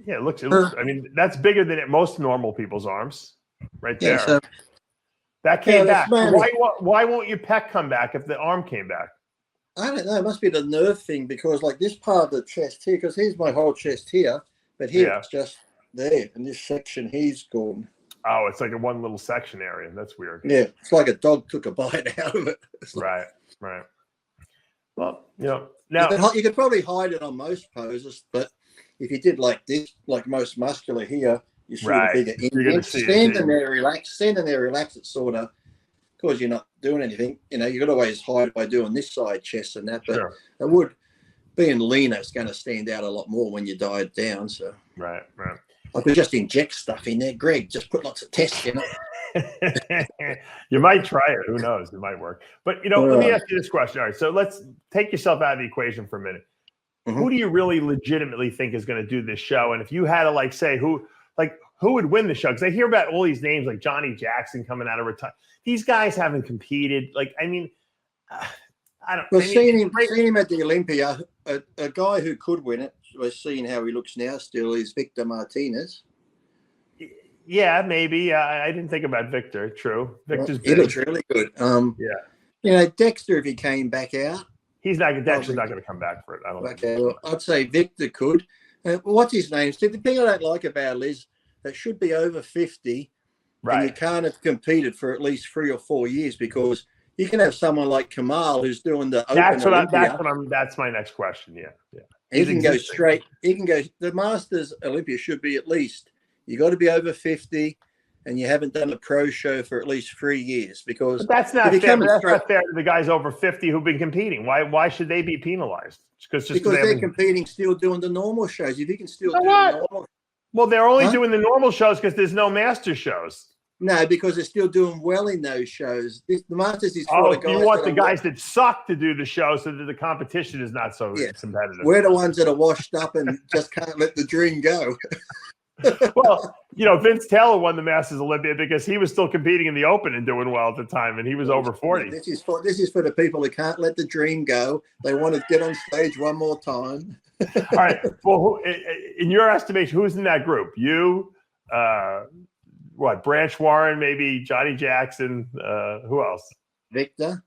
Speaker 1: Yeah, it looks. I mean, that's bigger than most normal people's arms, right there.
Speaker 2: Yeah, so,
Speaker 1: that came back. Why won't your pec come back if the arm came back?
Speaker 2: I don't know. It must be the nerve thing, because like this part of the chest here, because here's my whole chest here, but here it's just there, and this section here's gone.
Speaker 1: Oh, it's like a one little section area. That's weird.
Speaker 2: Yeah, it's like a dog took a bite out of it.
Speaker 1: Right. Well, now
Speaker 2: you could probably hide it on most poses, but if you did like this, like most muscular here, you see the bigger indent. Standing there, relax. It's sort of, because you're not doing anything. You could always hide it by doing this side chest and that, but it would, being leaner, it's going to stand out a lot more when you diet down. So
Speaker 1: right.
Speaker 2: I could just inject stuff in there, Greg. Just put lots of tests in it.
Speaker 1: You might try it. Who knows? It might work. But let me ask you this question. All right, so let's take yourself out of the equation for a minute. Mm-hmm. Who do you really legitimately think is going to do this show? And if you had to say who would win the show? Because I hear about all these names like Johnny Jackson coming out of retirement. These guys haven't competed. I don't.
Speaker 2: Well, seeing him at the Olympia, a guy who could win it, we're seeing how he looks now still, is Victor Martinez.
Speaker 1: Yeah, maybe. I didn't think about Victor. True. Victor's
Speaker 2: He looks really good.
Speaker 1: Yeah.
Speaker 2: You know, Dexter, if he came back out.
Speaker 1: Dexter's not going to come back for it. I don't think.
Speaker 2: Okay, well, I'd say Victor could. What's his name? See, the thing I don't like about it is that should be over 50.
Speaker 1: Right.
Speaker 2: And you can't have competed for at least 3 or 4 years because you can have someone like Kamal who's doing the Open Olympia.
Speaker 1: That's my next question. Yeah.
Speaker 2: He can go straight. He can go. The Masters Olympia should be at least, you got to be over 50 and you haven't done a pro show for at least 3 years because
Speaker 1: but that's not fair. That's not fair to the guys over 50 who've been competing. Why should they be penalized? Because
Speaker 2: they're competing, still doing the normal shows. If you can still do the normal.
Speaker 1: Well, they're only doing the normal shows because there's no master shows.
Speaker 2: No, because they're still doing well in those shows. The Masters is
Speaker 1: for the guys. You want the guys that suck to do the show so that the competition is not so competitive.
Speaker 2: We're the ones that are washed up and just can't let the dream go.
Speaker 1: Well, Vince Taylor won the Masters Olympia because he was still competing in the Open and doing well at the time, and he was over 40.
Speaker 2: This is for the people that can't let the dream go. They want to get on stage one more time.
Speaker 1: All right. Well, in your estimation, who's in that group? You, Branch Warren, maybe Johnny Jackson. Who else?
Speaker 2: Victor.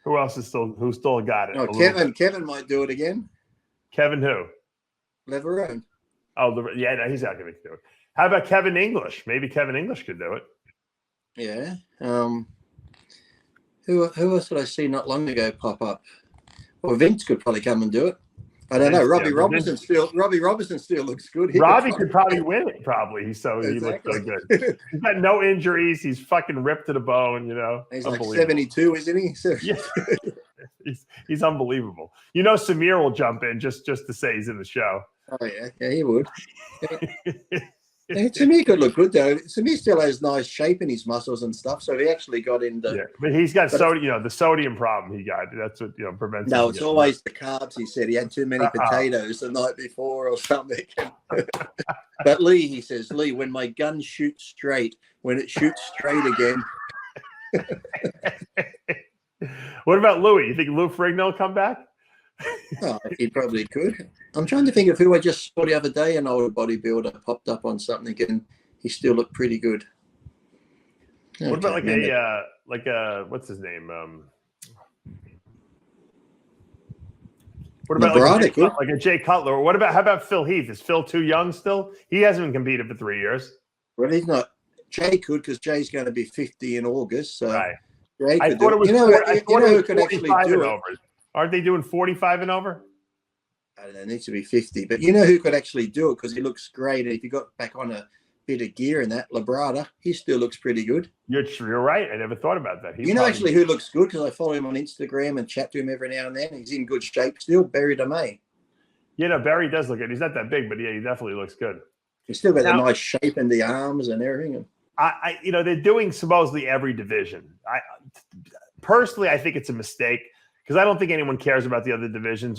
Speaker 1: Who else is who's still got it?
Speaker 2: Oh, Kevin might do it again.
Speaker 1: Kevin who?
Speaker 2: Leverone.
Speaker 1: Oh, no, he's not going to do it. How about Kevin English? Maybe Kevin English could do it.
Speaker 2: Yeah. Who else did I see not long ago pop up? Well, Vince could probably come and do it. I don't know. Robbie Robertson still looks good.
Speaker 1: Robbie could probably win it. Probably. He looks so good. He's got no injuries. He's fucking ripped to the bone.
Speaker 2: He's like 72, isn't he?
Speaker 1: Yeah. He's unbelievable. Samir will jump in just to say he's in the show.
Speaker 2: Oh yeah, he would. Samir could look good though. Samir still has nice shape in his muscles and stuff, so he actually got into.
Speaker 1: Yeah, but he's got sodium. The sodium problem he got. That's what prevents.
Speaker 2: No, it's always the carbs. He said he had too many potatoes the night before or something. But Lee, he says, when my gun shoots straight, when it shoots straight again.
Speaker 1: What about Louis? You think Lou Ferrigno will come back?
Speaker 2: Oh, he probably could. I'm trying to think of who I just saw the other day. An older bodybuilder popped up on something, and he still looked pretty good.
Speaker 1: What about what's his name? What about like a Jay Cutler? Or how about Phil Heath? Is Phil too young still? He hasn't been competed for 3 years.
Speaker 2: Well, he's not. Jay could because Jay's going to be 50 in August. So
Speaker 1: right.
Speaker 2: Jay
Speaker 1: I
Speaker 2: could
Speaker 1: thought it was.
Speaker 2: who could actually do it?
Speaker 1: Over. Aren't they doing 45 and over?
Speaker 2: I don't know. It needs to be 50. But who could actually do it because he looks great. And if he got back on a bit of gear in that, Labrada, he still looks pretty good.
Speaker 1: You're right. I never thought about that.
Speaker 2: Actually who looks good because I follow him on Instagram and chat to him every now and then. He's in good shape still. Barry DeMay.
Speaker 1: Barry does look good. He's not that big, but he definitely looks good.
Speaker 2: He's still got the nice shape in the arms and everything.
Speaker 1: They're doing supposedly every division. Personally, I think it's a mistake because I don't think anyone cares about the other divisions.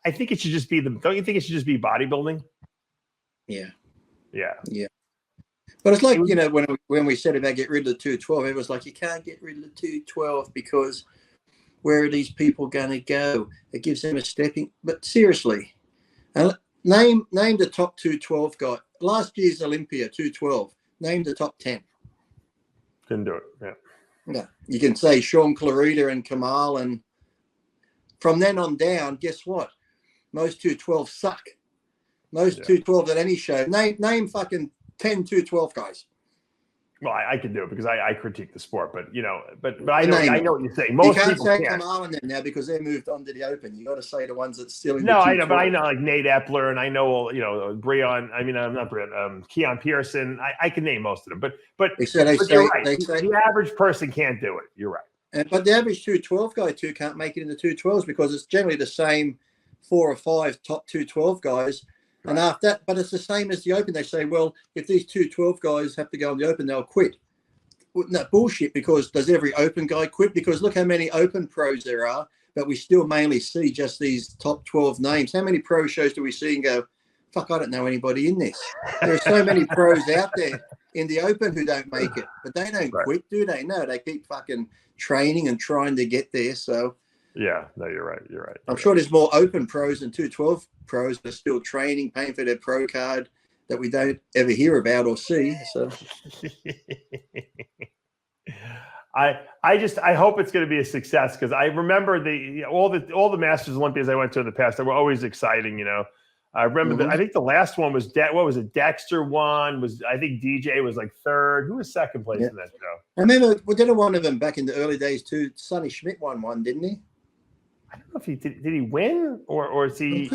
Speaker 1: I think it should just be them. Don't you think it should just be bodybuilding?
Speaker 2: Yeah.
Speaker 1: Yeah.
Speaker 2: But it's like, when we said about get rid of the 212, it was like, you can't get rid of the 212 because where are these people going to go? It gives them a stepping. But seriously, name the top 212 guy. Last year's Olympia 212. Name the top 10.
Speaker 1: Couldn't do it. Yeah.
Speaker 2: No, you can say Sean Clarita and Kamal, and from then on down, guess what? Most 212 suck. Most 212 at any show. Name fucking 10 212 guys.
Speaker 1: Well, I can do it because I critique the sport, but I know what you're saying. Most
Speaker 2: you can't
Speaker 1: people
Speaker 2: say
Speaker 1: can't.
Speaker 2: Kamal and them now because they moved on to the Open. You got to say the ones that still in.
Speaker 1: No, I know, but I know like Nate Epler and I know Breon. I mean, I'm not Breon. Keon Pearson. I can name most of them, but you're right. The average person can't do it. You're right.
Speaker 2: But the average 212 guy too can't make it in the 212s because it's generally the same 4 or 5 top 212 guys. And after that, but it's the same as the Open. They say, well, if these 212 guys have to go on the Open, they'll quit. Well, no, bullshit, because does every Open guy quit? Because look how many Open pros there are, but we still mainly see just these top 12 names. How many pro shows do we see and go, fuck, I don't know anybody in this. There are so many pros out there in the Open who don't make it, but they don't quit, do they? No, they keep fucking training and trying to get there. So
Speaker 1: yeah, no, you're right.
Speaker 2: I'm sure there's more Open pros than 212 pros that are still training, paying for their pro card that we don't ever hear about or see. So
Speaker 1: I hope it's going to be a success, because I remember all the Masters Olympias I went to in the past, they were always exciting, you know. I remember I think the last one was what was it? Dexter won. I think DJ was like third. Who was second place in that show?
Speaker 2: I remember we did one of them back in the early days too. Sonny Schmidt won one, didn't he?
Speaker 1: I don't know if he did he win or is he?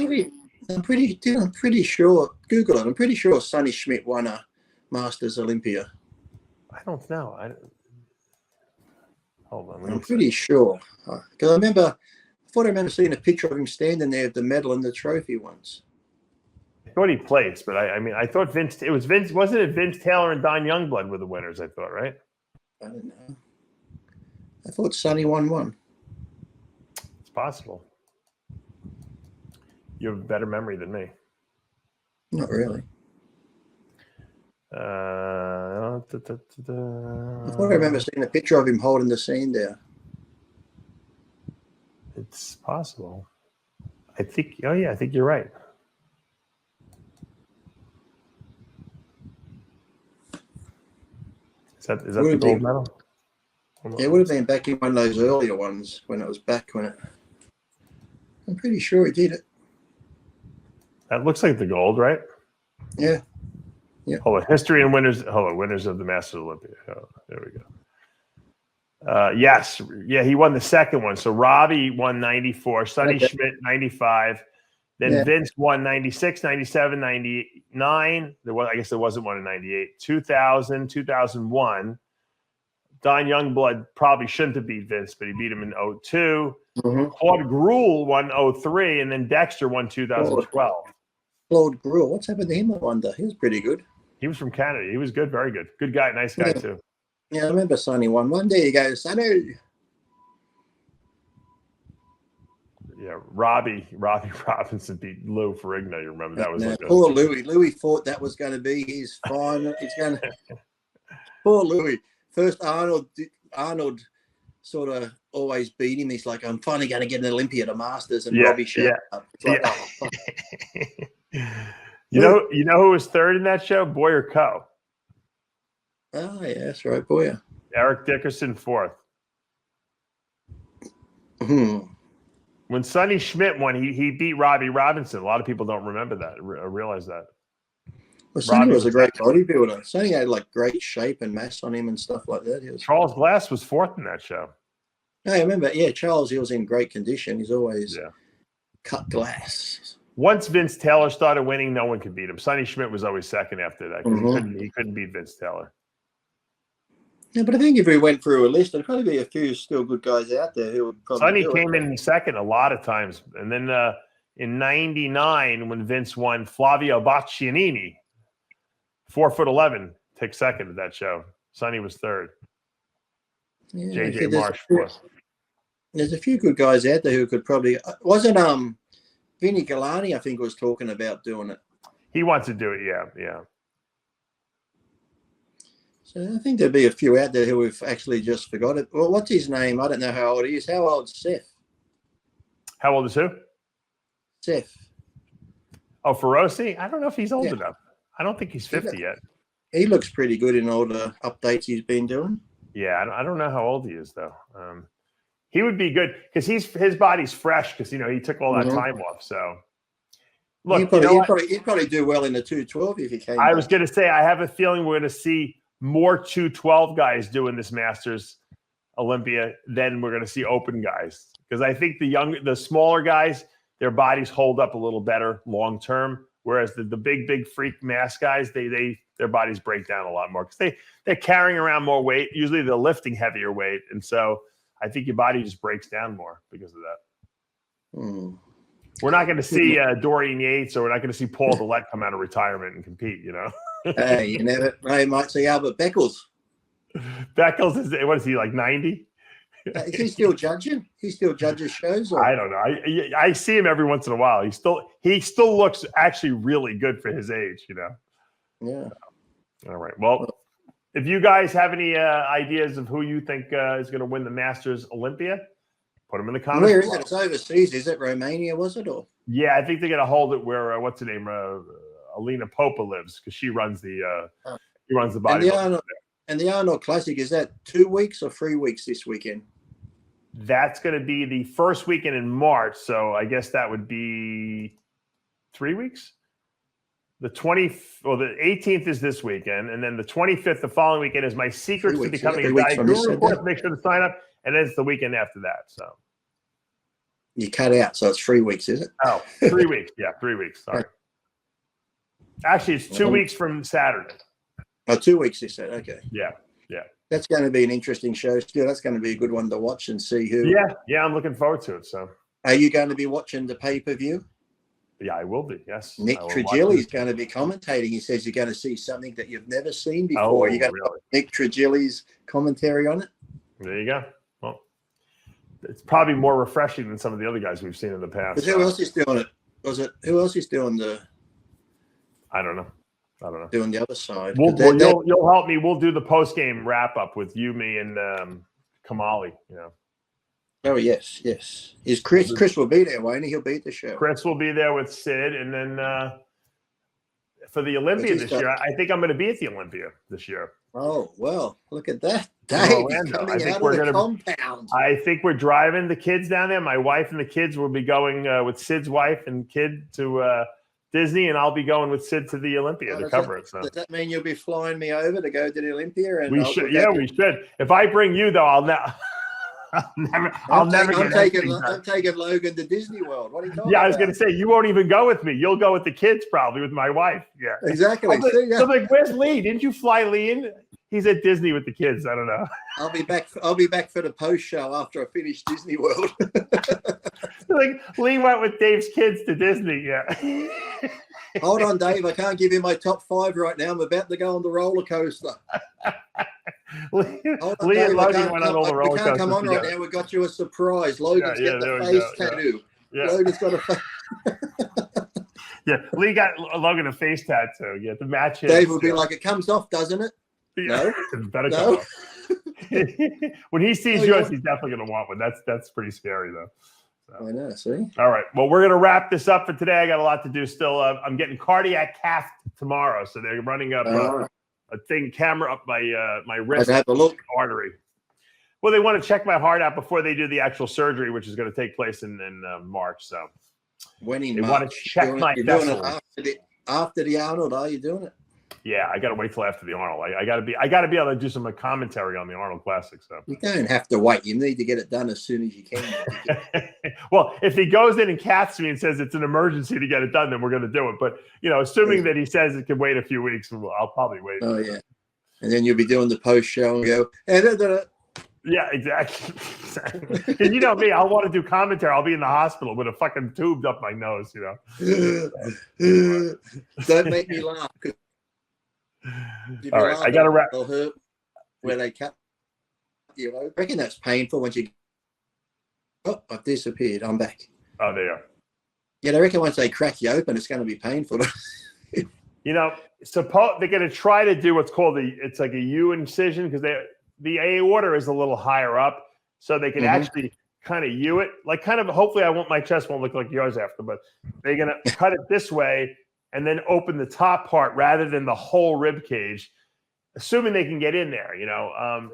Speaker 2: I'm pretty sure. Google it. I'm pretty sure Sonny Schmidt won a Masters Olympia.
Speaker 1: I don't know. Hold on.
Speaker 2: I'm pretty sure, because I thought I remember seeing a picture of him standing there with the medal and the trophy once.
Speaker 1: I thought he placed, but I thought Vince. It was Vince. Wasn't it Vince Taylor and Don Youngblood were the winners? I thought, right?
Speaker 2: I don't know. I thought Sonny won one.
Speaker 1: It's possible. You have a better memory than me.
Speaker 2: Not really.
Speaker 1: I
Speaker 2: I thought I remember seeing a picture of him holding the scene there.
Speaker 1: It's possible. I think. Oh yeah, I think you're right. Is that the gold medal?
Speaker 2: It would have been back in one of those earlier ones when it was back when it. I'm pretty sure he did it.
Speaker 1: That looks like the gold, right?
Speaker 2: Yeah. Yeah.
Speaker 1: Hold on. History and winners. Hold on. Winners of the Masters Olympia. Oh, there we go. Yes. Yeah, he won the second one. So Robbie won 94, Sonny Schmidt 95. Then Vince won 96, 97, 99. I guess there wasn't one in 98. 2000, 2001. Don Youngblood probably shouldn't have beat Vince, but he beat him in 02. Claude Gruel won 03, and then Dexter won 2012.
Speaker 2: Claude Gruel. What's happened to him, I wonder? He was pretty good.
Speaker 1: He was from Canada. He was good, very good. Good guy, nice guy too.
Speaker 2: Yeah, I remember Sonny won. One day he goes, Sonny.
Speaker 1: Yeah, Robbie Robinson beat Lou Ferrigno. You remember that was like
Speaker 2: poor Louis. Louis thought that was going to be his final. It's going to. Poor Louis. First, Arnold sort of always beat him. He's like, I'm finally going to get an Olympia at a Masters, and Robbie showed up. Like,
Speaker 1: You know who was third in that show? Boyer Coe.
Speaker 2: Oh yeah, that's right, Boyer.
Speaker 1: Eric Dickerson fourth. When Sonny Schmidt won, he beat Robbie Robinson. A lot of people don't remember that, realize that.
Speaker 2: Well, Sonny was a great bodybuilder. Sonny had like great shape and mass on him and stuff like that.
Speaker 1: Charles Glass was fourth in that show.
Speaker 2: I remember, Charles, he was in great condition. He's always cut glass.
Speaker 1: Once Vince Taylor started winning, no one could beat him. Sonny Schmidt was always second after that because he couldn't beat Vince Taylor.
Speaker 2: Yeah, but I think if we went through a list, there'd probably be a few still good guys out there who would probably.
Speaker 1: Sonny came in second a lot of times. And then in 99, when Vince won, Flavio Boccianini, 4'11", took second at that show. Sonny was third.
Speaker 2: Yeah,
Speaker 1: JJ Marsh fourth.
Speaker 2: There's a few good guys out there who could probably. Wasn't Vinny Galani, I think, was talking about doing it.
Speaker 1: He wants to do it, yeah.
Speaker 2: So I think there'd be a few out there who have actually just forgot it. Well, what's his name? I don't know how old he is. How old is Seth?
Speaker 1: How old is who?
Speaker 2: Seth.
Speaker 1: Oh, Feroci? I don't know if he's old enough. I don't think he's 50 yet.
Speaker 2: He looks pretty good in all the updates he's been doing.
Speaker 1: Yeah, I don't know how old he is, though. He would be good because his body's fresh because, he took all that time off. So, look,
Speaker 2: he'd probably do well in the 212 if he came
Speaker 1: I was going to say, I have a feeling we're going to see more 212 guys doing this Masters Olympia than we're going to see open guys. Because I think the smaller guys, their bodies hold up a little better long term. Whereas the big freak mass guys, their bodies break down a lot more because they're carrying around more weight. Usually they're lifting heavier weight. And so I think your body just breaks down more because of that. We're not going to see Dorian Yates, or we're not going to see Paul Dillette come out of retirement and compete,
Speaker 2: Hey, you never. I might see Albert Beckles.
Speaker 1: Beckles what is he, like 90?
Speaker 2: Is he still judging? He still judges shows? Or?
Speaker 1: I don't know. I see him every once in a while. He still looks actually really good for his age,
Speaker 2: Yeah.
Speaker 1: All right. Well, if you guys have any ideas of who you think is going to win the Masters Olympia, put them in the comments.
Speaker 2: Where is it? It's overseas. Is it Romania? Was it or?
Speaker 1: Yeah, I think they're going to hold it where what's the name? Alina Popa lives, because she runs the bodybuilding.
Speaker 2: And the Arnold Classic, is that 2 weeks or 3 weeks this weekend?
Speaker 1: That's going to be the first weekend in March, so I guess that would be 3 weeks. The 18th is this weekend, and then the 25th, the following weekend, is my secrets to becoming a diet guru. Of course, make sure to sign up, and then it's the weekend after that. So
Speaker 2: you cut out, so it's 3 weeks, is it?
Speaker 1: Oh, 3 weeks. Yeah, 3 weeks. Sorry. Actually, it's 2 weeks from Saturday.
Speaker 2: Oh, 2 weeks, you said. Okay.
Speaker 1: Yeah.
Speaker 2: That's going to be an interesting show. Still, that's going to be a good one to watch and see who.
Speaker 1: Yeah, I'm looking forward to it. So,
Speaker 2: are you going to be watching the pay-per-view?
Speaker 1: Yeah, I will be. Yes.
Speaker 2: Nick Trigilli's going to be commentating. He says you're going to see something that you've never seen before. You got Nick Trigilli's commentary on it.
Speaker 1: There you go. Well, it's probably more refreshing than some of the other guys we've seen in the past.
Speaker 2: But who else is doing it? Who else is doing the?
Speaker 1: I don't know.
Speaker 2: Doing the other side.
Speaker 1: You'll help me. We'll do the post game wrap up with you, me, and Kamali. You know.
Speaker 2: Oh yes. Is Chris? Chris will be there, won't he? He'll be at the show.
Speaker 1: Chris will be there with Sid, and then for the Olympia this year, I think I'm going to be at the Olympia this year.
Speaker 2: Oh well, look at that! Dave coming out of the compound.
Speaker 1: I think we're driving the kids down there. My wife and the kids will be going with Sid's wife and kid to Disney, and I'll be going with Sid to the Olympia to cover it. So
Speaker 2: does that mean you'll be flying me over to go to the Olympia? And
Speaker 1: we should. Yeah, we should. If I bring you, though, I'll never. I'm
Speaker 2: taking Logan to Disney World. What are you talking about?
Speaker 1: I was going to say, you won't even go with me. You'll go with the kids, probably with my wife. Yeah,
Speaker 2: exactly.
Speaker 1: I'm like, where's Lee? Didn't you fly Lee in? He's at Disney with the kids. I don't know.
Speaker 2: I'll be back for the post show after I finish Disney World.
Speaker 1: Like Lee went with Dave's kids to Disney. Yeah.
Speaker 2: Hold on, Dave. I can't give you my top 5 right now. I'm about to go on the roller coaster.
Speaker 1: Lee and Logan went on all the roller coasters.
Speaker 2: We can't come on right now. We got you a surprise. Logan's got the face tattoo. Yeah. Logan's got a face.
Speaker 1: Yeah, Lee got Logan a face tattoo. Yeah, to match his.
Speaker 2: Dave will be like, it comes off, doesn't it?
Speaker 1: Yeah. No, better come off. When he sees yours, he's definitely going to want one. That's pretty scary, though. So.
Speaker 2: I know. See.
Speaker 1: All right. Well, we're going to wrap this up for today. I got a lot to do still. I'm getting cardiac cath tomorrow, so they're running up a camera up my wrist
Speaker 2: have a look.
Speaker 1: artery. Well, they want to check my heart out before they do the actual surgery, which is going to take place in March. So
Speaker 2: when
Speaker 1: they want to check my vessels.
Speaker 2: After the Arnold, are you doing it?
Speaker 1: Yeah, I got to wait till after the Arnold. I got to be able to do some commentary on the Arnold Classic. So
Speaker 2: you don't have to wait. You need to get it done as soon as you can.
Speaker 1: Well, if he goes in and casts me and says it's an emergency to get it done, then we're going to do it. But assuming that he says it can wait a few weeks, I'll probably wait.
Speaker 2: Oh yeah, and then you'll be doing the post show and go.
Speaker 1: Yeah, exactly. And you know me, I'll want to do commentary. I'll be in the hospital with a fucking tube up my nose.
Speaker 2: Don't make me laugh.
Speaker 1: All right, I got to wrap.
Speaker 2: Hurt where they cut you. I reckon that's painful when you. Oh, I've disappeared. I'm back.
Speaker 1: Oh, there you are.
Speaker 2: Yeah, I reckon once they crack you open, it's going to be painful.
Speaker 1: Suppose they're going to try to do what's called it's like a U incision because the aorta is a little higher up, so they can actually kind of U it. Like hopefully my chest won't look like yours after, but they're going to cut it this way and then open the top part rather than the whole rib cage, assuming they can get in there.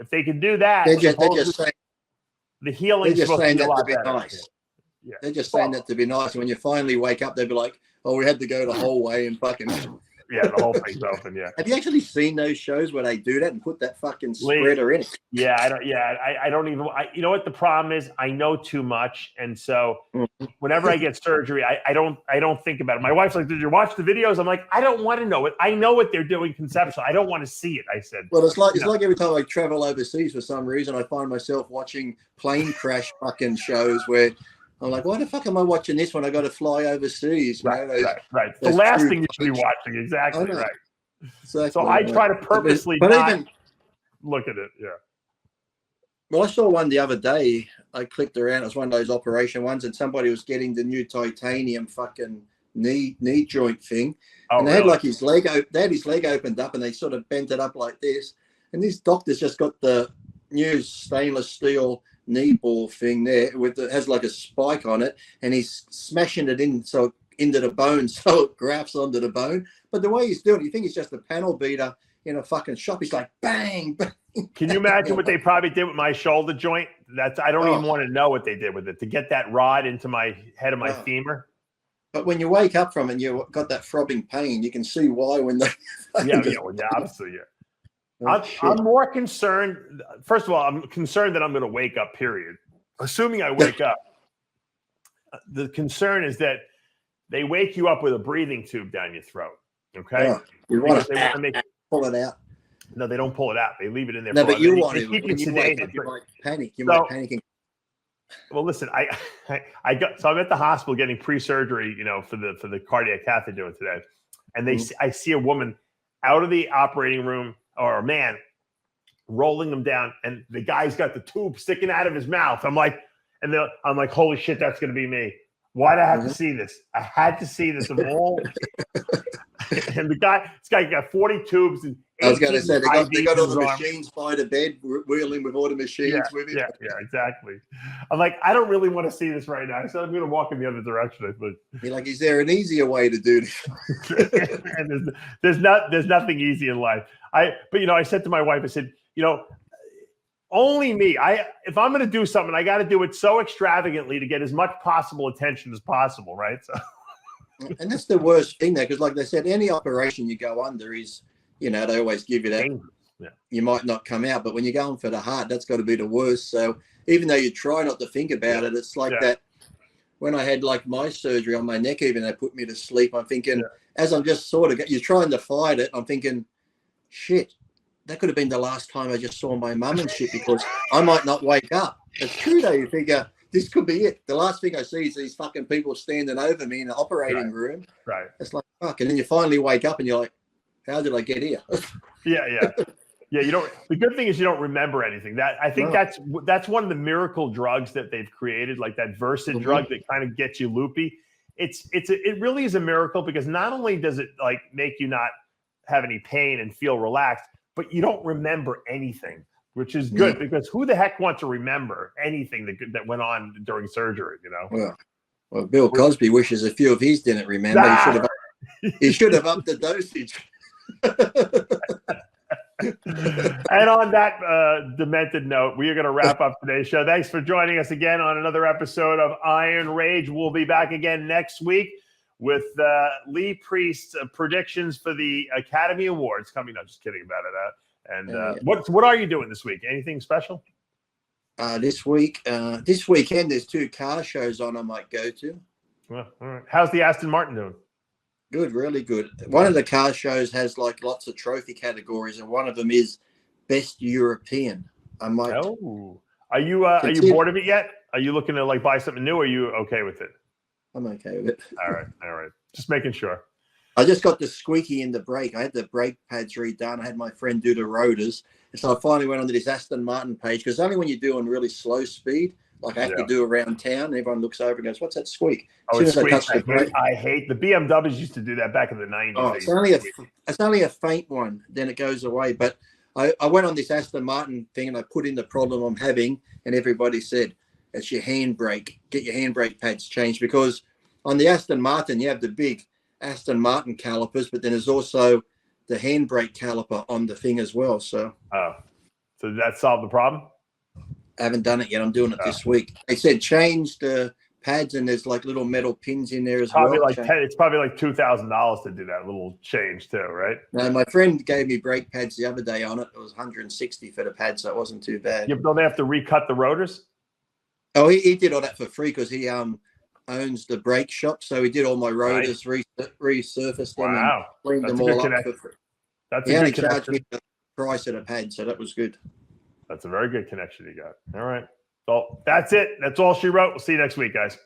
Speaker 1: If they can do that,
Speaker 2: they're just saying
Speaker 1: the healing is supposed to be a lot better.
Speaker 2: Nice. Yeah. They're just saying that to be nice. When you finally wake up, they'll be like, "Oh, we had to go the whole way and fucking."
Speaker 1: Yeah, the whole thing's open. Yeah.
Speaker 2: Have you actually seen those shows where they do that and put that fucking spreader in it?
Speaker 1: Yeah, I don't even. You know what the problem is? I know too much, and so whenever I get surgery, I don't think about it. My wife's like, "Did you watch the videos?" I'm like, "I don't want to know it. I know what they're doing conceptually. I don't want to see it." I said.
Speaker 2: Well, it's like every time I travel overseas for some reason, I find myself watching plane crash fucking shows where. I'm like, why the fuck am I watching this when I got to fly overseas?
Speaker 1: Right. The last thing you should be watching. Exactly. Right. Exactly, so I try to purposely not look at it. Yeah.
Speaker 2: Well, I saw one the other day. I clicked around. It was one of those operation ones, and somebody was getting the new titanium fucking knee joint thing. And they had like his leg. They had his leg opened up, and they sort of bent it up like this. And this doctor's just got the new stainless steel knee ball thing there has like a spike on it, and he's smashing it in so into the bone, so it grafts onto the bone. But the way he's doing it, you think he's just a panel beater in a fucking shop. He's like, bang, bang.
Speaker 1: Can you imagine what they probably did with my shoulder joint? I don't even want to know what they did with it to get that rod into my head of my femur.
Speaker 2: But when you wake up from it and you've got that throbbing pain, you can see why when they
Speaker 1: obviously, I'm more concerned. First of all, I'm concerned that I'm going to wake up, period. Assuming I wake up. The concern is that they wake you up with a breathing tube down your throat. Okay?
Speaker 2: You want to pull it out.
Speaker 1: No, they don't pull it out. They leave it in there.
Speaker 2: No, but you want
Speaker 1: to keep you sedated.
Speaker 2: You might panic. You might panic.
Speaker 1: Well, listen, I'm at the hospital getting pre-surgery, for the cardiac cath they're doing today, and I see a woman out of the operating room, or a man rolling them down, and the guy's got the tube sticking out of his mouth. I'm like, holy shit, that's going to be me. Why'd I have to see this? I had to see this of all. And this guy got 40 tubes. And
Speaker 2: I was going to say, they got all the machines by the bed, wheeling with all the machines with it.
Speaker 1: Yeah, exactly. I'm like, I don't really want to see this right now. So I'm going to walk in the other direction. I think.
Speaker 2: You're like, is there an easier way to do this?
Speaker 1: And there's nothing easy in life. But I said to my wife, I said, only me. If I'm going to do something, I got to do it so extravagantly to get as much possible attention as possible, right? So.
Speaker 2: And that's the worst thing there, because like they said, any operation you go under is, they always give you that. Yeah. You might not come out, but when you're going for the heart, that's got to be the worst. So even though you try not to think about it, it's like that. When I had like my surgery on my neck, even they put me to sleep, I'm thinking, as I'm just you're trying to fight it, I'm thinking, shit, that could have been the last time I just saw my mum and shit, because I might not wake up. It's true though. You figure, this could be it. The last thing I see is these fucking people standing over me in the operating room. Right. It's like, fuck. And then you finally wake up and you're like, how did I get here?
Speaker 1: Yeah. You don't. The good thing is you don't remember anything. I think that's one of the miracle drugs that they've created, like that Versed drug that kind of gets you loopy. It really is a miracle, because not only does it like make you not have any pain and feel relaxed, but you don't remember anything. Which is good, because who the heck wants to remember anything that went on during surgery,
Speaker 2: Well, Bill Cosby wishes a few of his didn't remember. He should have upped the dosage.
Speaker 1: And on that demented note, we are going to wrap up today's show. Thanks for joining us again on another episode of Iron Rage. We'll be back again next week with Lee Priest's predictions for the Academy Awards coming. No, just kidding about it. And what are you doing this week? Anything special?
Speaker 2: This weekend, there's 2 car shows on I might go to.
Speaker 1: Well, all right. How's the Aston Martin doing?
Speaker 2: Good, really good. One of the car shows has like lots of trophy categories, and one of them is Best European. I might.
Speaker 1: Oh, are you bored of it yet? Are you looking to like buy something new? Or are you okay with it?
Speaker 2: I'm okay with it.
Speaker 1: All right. Just making sure.
Speaker 2: I just got the squeaky in the brake. I had the brake pads redone. I had my friend do the rotors. And so I finally went onto this Aston Martin page, because only when you're doing really slow speed, like I have to do around town, everyone looks over and goes, what's that squeak?
Speaker 1: I hate the BMWs used to do that back in the 90s.
Speaker 2: Oh, it's only a faint one. Then it goes away. But I went on this Aston Martin thing and I put in the problem I'm having, and everybody said, it's your handbrake. Get your handbrake pads changed, because on the Aston Martin, you have the big Aston Martin calipers, but then there's also the handbrake caliper on the thing as well. So
Speaker 1: did that solve the problem?
Speaker 2: I haven't done it yet. I'm doing it this week. They said change the pads, and there's like little metal pins in there as well.
Speaker 1: It's probably like $2,000 to do that little change too, right?
Speaker 2: No, my friend gave me brake pads the other day on it. It was $160 for the pads, so it wasn't too bad.
Speaker 1: Don't they have to recut the rotors?
Speaker 2: Oh, he did all that for free, because he owns the brake shop, so he did all my rotors, resurfaced them, and cleaned them all up for free. He only charged me the price of the pad, so that was good.
Speaker 1: That's a very good connection you got. All right. Well, that's it. That's all she wrote. We'll see you next week, guys.